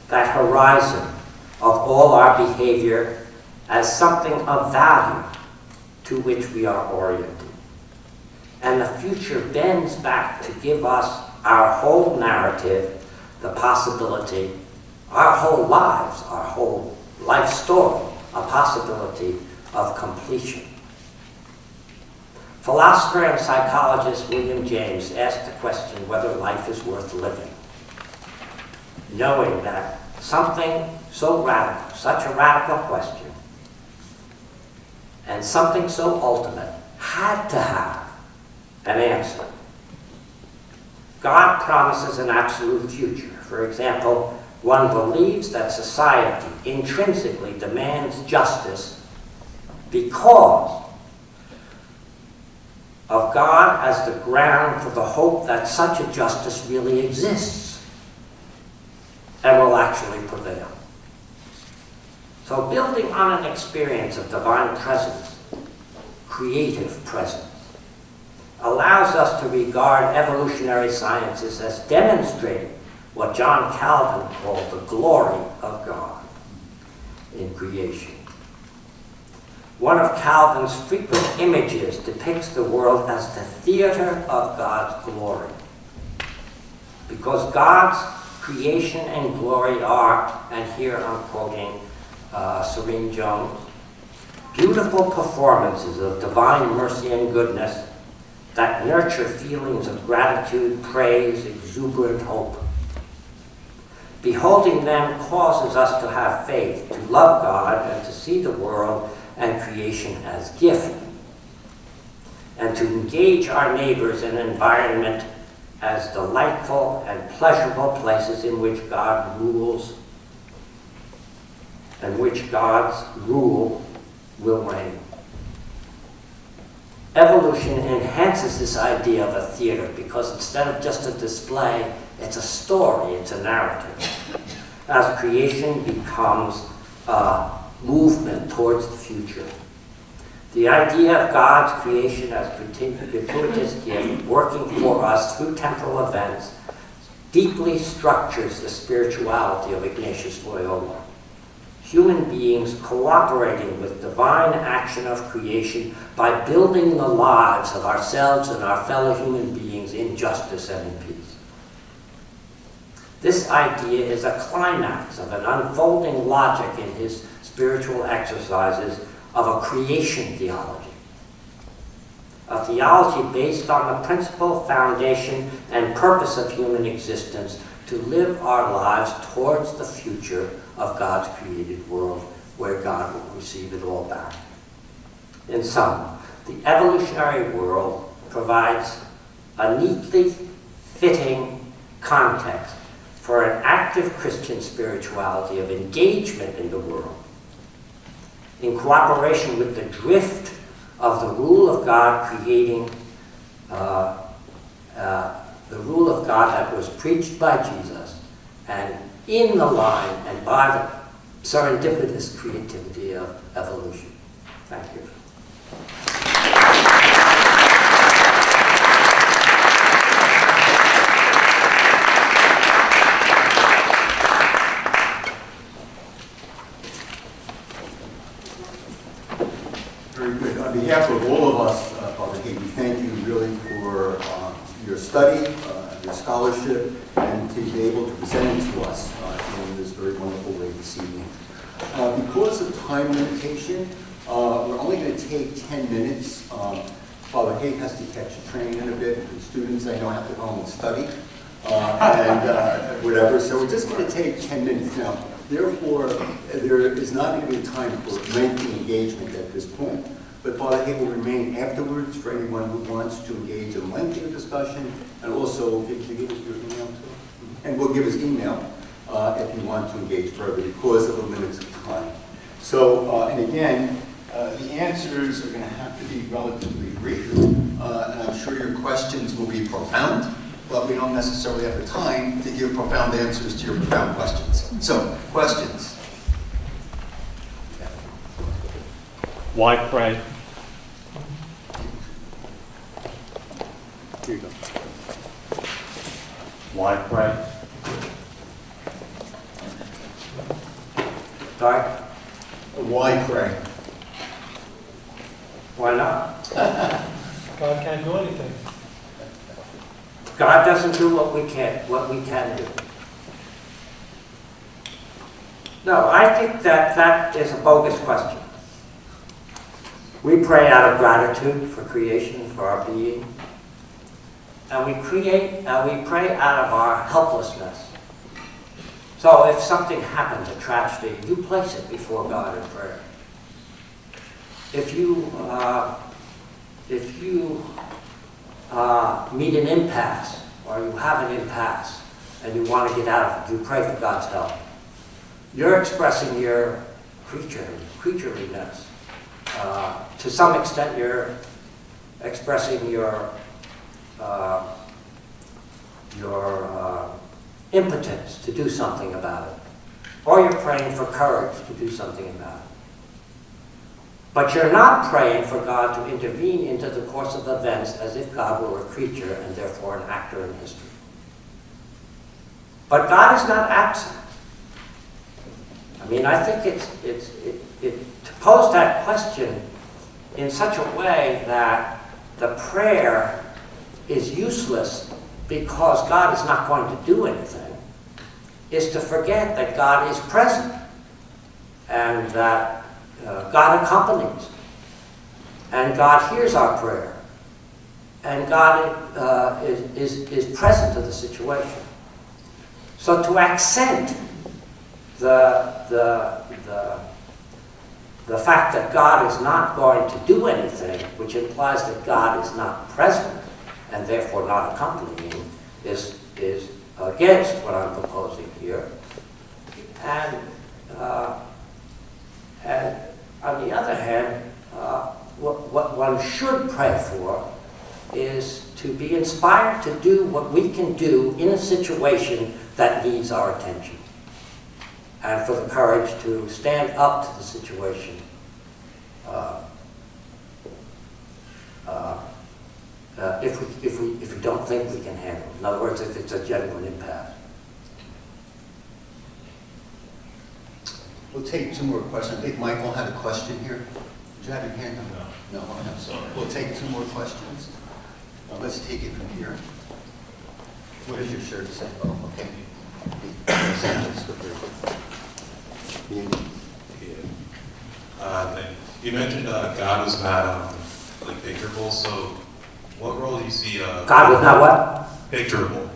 That horizon of all our behavior as something of value to which we are oriented. And the future bends back to give us our whole narrative, the possibility, our whole lives, our whole life story, a possibility of completion. Philosopher and psychologist William James asked the question whether life is worth living, knowing that something so radical, such a radical question, and something so ultimate had to have an answer. God promises an absolute future. For example, one believes that society intrinsically demands justice because of God as the ground for the hope that such a justice really exists and will actually prevail. So building on an experience of divine presence, creative presence, allows us to regard evolutionary sciences as demonstrating what John Calvin called the glory of God in creation. One of Calvin's frequent images depicts the world as the theater of God's glory. Because God's creation and glory are, and here I'm quoting Serene Jones, beautiful performances of divine mercy and goodness that nurture feelings of gratitude, praise, exuberant hope. Beholding them causes us to have faith, to love God, and to see the world and creation as gift, and to engage our neighbors and environment as delightful and pleasurable places in which God rules and which God's rule will reign. Evolution enhances this idea of a theater because instead of just a display, it's a story, it's a narrative. As creation becomes a movement towards the future. The idea of God's creation as gratuitous gift working for us through temporal events deeply structures the spirituality of Ignatius Loyola. Human beings cooperating with divine action of creation by building the lives of ourselves and our fellow human beings in justice and in peace. This idea is a climax of an unfolding logic in his spiritual exercises of a creation theology. A theology based on the principle, foundation, and purpose of human existence to live our lives towards the future of God's created world, where God will receive it all back. In sum, the evolutionary world provides a neatly fitting context for an active Christian spirituality of engagement in the world, in cooperation with the drift of the rule of God creating the rule of God that was preached by Jesus, and in the line and by the serendipitous creativity of evolution. Thank you. Very good. On behalf of all of us, Father Haight, we thank you really for your study, your scholarship, and to be able to present it to us in this very wonderful way this evening. Because of time limitation, we're only going to take 10 minutes. Father Haight has to catch a train in a bit. The students, I know, have to go home and study and whatever. So we're just going to take 10 minutes now. Therefore, there is not going to be time for lengthy engagement at this point. But Father Haight will remain afterwards for anyone who wants to engage in lengthier discussion, and also, can you give us your email too? And we'll give his email if you want to engage further because of the limits of time. So, and again, the answers are going to have to be relatively brief. and I'm sure your questions will be profound, but we don't necessarily have the time to give profound answers to your profound questions. So, questions? Why pray? Here you go. Why pray? Sorry? Why pray? Why not? God can't do anything. God doesn't do what we can do. No, I think that is a bogus question. We pray out of gratitude for creation, for our being. And we pray out of our helplessness. So if something happens, a tragedy, you place it before God in prayer. If you meet an impasse, or you have an impasse, and you want to get out of it, you pray for God's help. You're expressing your creatureliness. To some extent, you're expressing your impotence to do something about it. Or you're praying for courage to do something about it. But you're not praying for God to intervene into the course of events as if God were a creature and therefore an actor in history. But God is not absent. I mean, I think to pose that question in such a way that the prayer is useless because God is not going to do anything is to forget that God is present and that God accompanies, and God hears our prayer, and God is present to the situation. So to accent the fact that God is not going to do anything, which implies that God is not present and therefore not accompanying, is against what I'm proposing here. And on the other hand, what one should pray for is to be inspired to do what we can do in a situation that needs our attention, and for the courage to stand up to the situation if we don't think we can handle it. In other words, if it's a genuine impasse. We'll take two more questions. I think Michael had a question here. Did you have your hand up? No, I'm sorry. We'll take two more questions. Let's take it from here. What does your shirt say? Oh, okay. You mentioned God was not picturable, so what role do you see God was not what? picturable?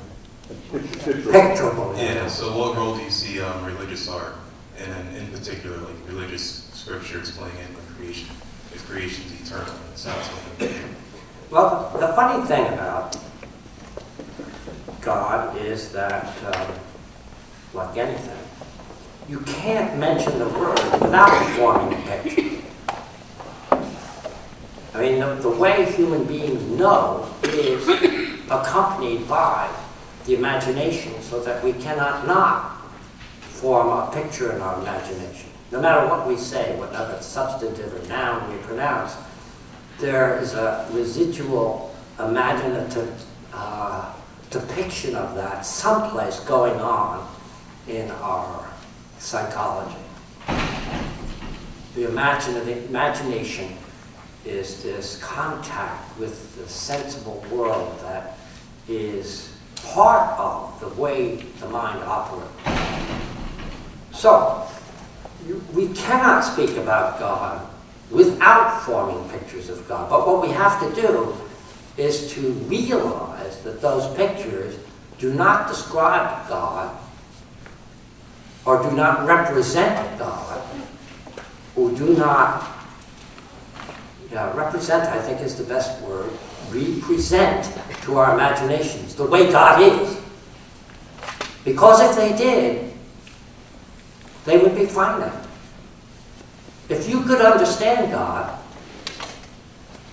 Picturable. Yeah, so what role do you see religious art, and in particular religious scripture explaining creation, if creation's eternal? It sounds like Well, the funny thing about God is that, like anything, you can't mention the word without forming a picture. I mean, the way human beings know is accompanied by the imagination, so that we cannot not form a picture in our imagination. No matter what we say, whatever substantive or noun we pronounce, there is a residual imaginative depiction of that someplace going on in our psychology. The imagination is this contact with the sensible world that is part of the way the mind operates. So, we cannot speak about God without forming pictures of God. But what we have to do is to realize that those pictures do not describe God, or do not represent God, or do not, represent, I think is the best word, represent to our imaginations the way God is. Because if they did, they would be finite. If you could understand God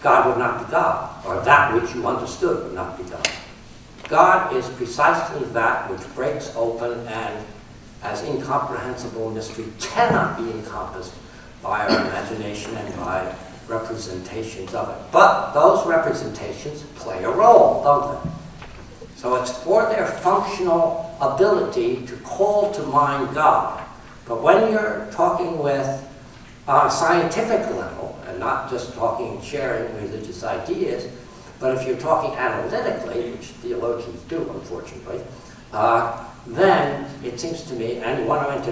God would not be God, or that which you understood would not be God. God is precisely that which breaks open and, as incomprehensible mystery, cannot be encompassed by our imagination and by representations of it. But those representations play a role, don't they? So it's for their functional ability to call to mind God. But when you're talking with, on a scientific level, and not just talking, sharing religious ideas, but if you're talking analytically, which theologians do, unfortunately, then it seems to me, and you want to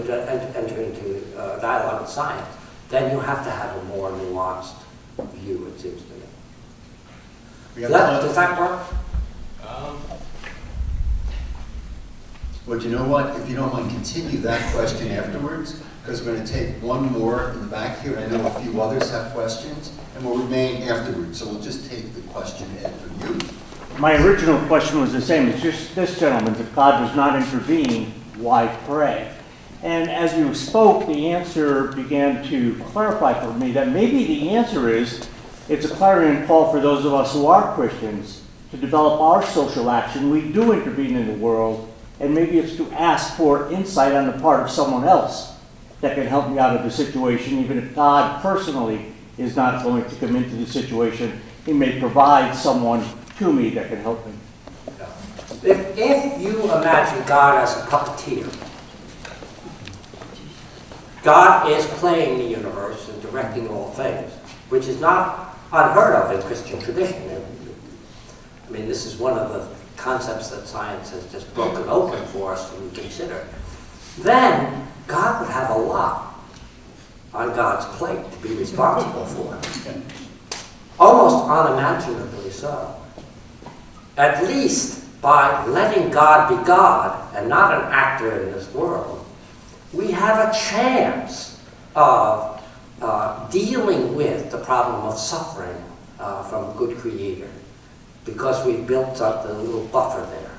enter into dialogue with science, then you have to have a more nuanced view, it seems to me. Does that work? Well, you know what? If you don't mind, continue that question afterwards, because we're going to take one more in the back here. I know a few others have questions, and we'll remain afterwards. So we'll just take the question, Ed, from you. My original question was the same. It's just this gentleman. If God does not intervene, why pray? And as you spoke, the answer began to clarify for me that maybe the answer is it's a clarion call for those of us who are Christians to develop our social action. We do intervene in the world, and maybe it's to ask for insight on the part of someone else that can help me out of the situation, even if God personally is not going to come into the situation. He may provide someone to me that can help me. If you imagine God as a puppeteer, God is playing the universe and directing all things, which is not unheard of in Christian tradition. I mean, this is one of the concepts that science has just broken open for us to reconsider. Then God would have a lot on God's plate to be responsible for, almost unimaginably so. At least by letting God be God and not an actor in this world, we have a chance of dealing with the problem of suffering from a good creator, because we've built up the little buffer there.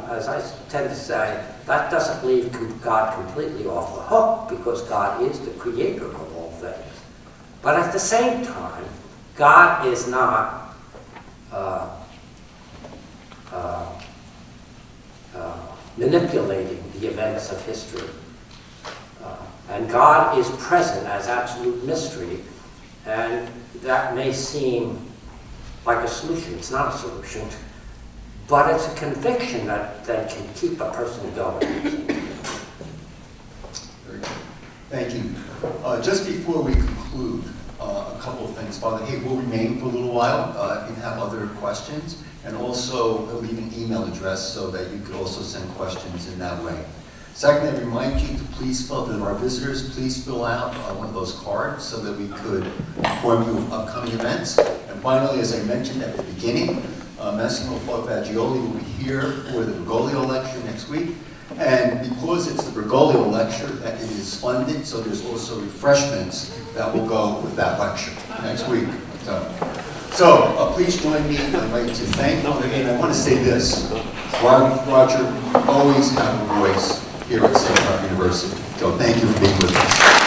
As I tend to say, that doesn't leave God completely off the hook, because God is the creator of all things. But at the same time, God is not manipulating the events of history. And God is present as absolute mystery, and that may seem like a solution. It's not a solution, but it's a conviction that can keep a person going. Very good. Thank you. Just before we conclude, a couple of things. Father Haight will remain for a little while if you have other questions, and also leave an email address so that you could also send questions in that way. Second, I remind you to please fill out, our visitors, please fill out one of those cards so that we could inform you of upcoming events. And finally, as I mentioned at the beginning, Massimo Fagioli will be here for the Bergoglio lecture next week. And because it's the Bergoglio lecture, that it is funded, so there's also refreshments that will go with that lecture next week. So please join me. I'd like to thank, and I want to say this, Roger always had a voice here at St. University. So thank you for being with us.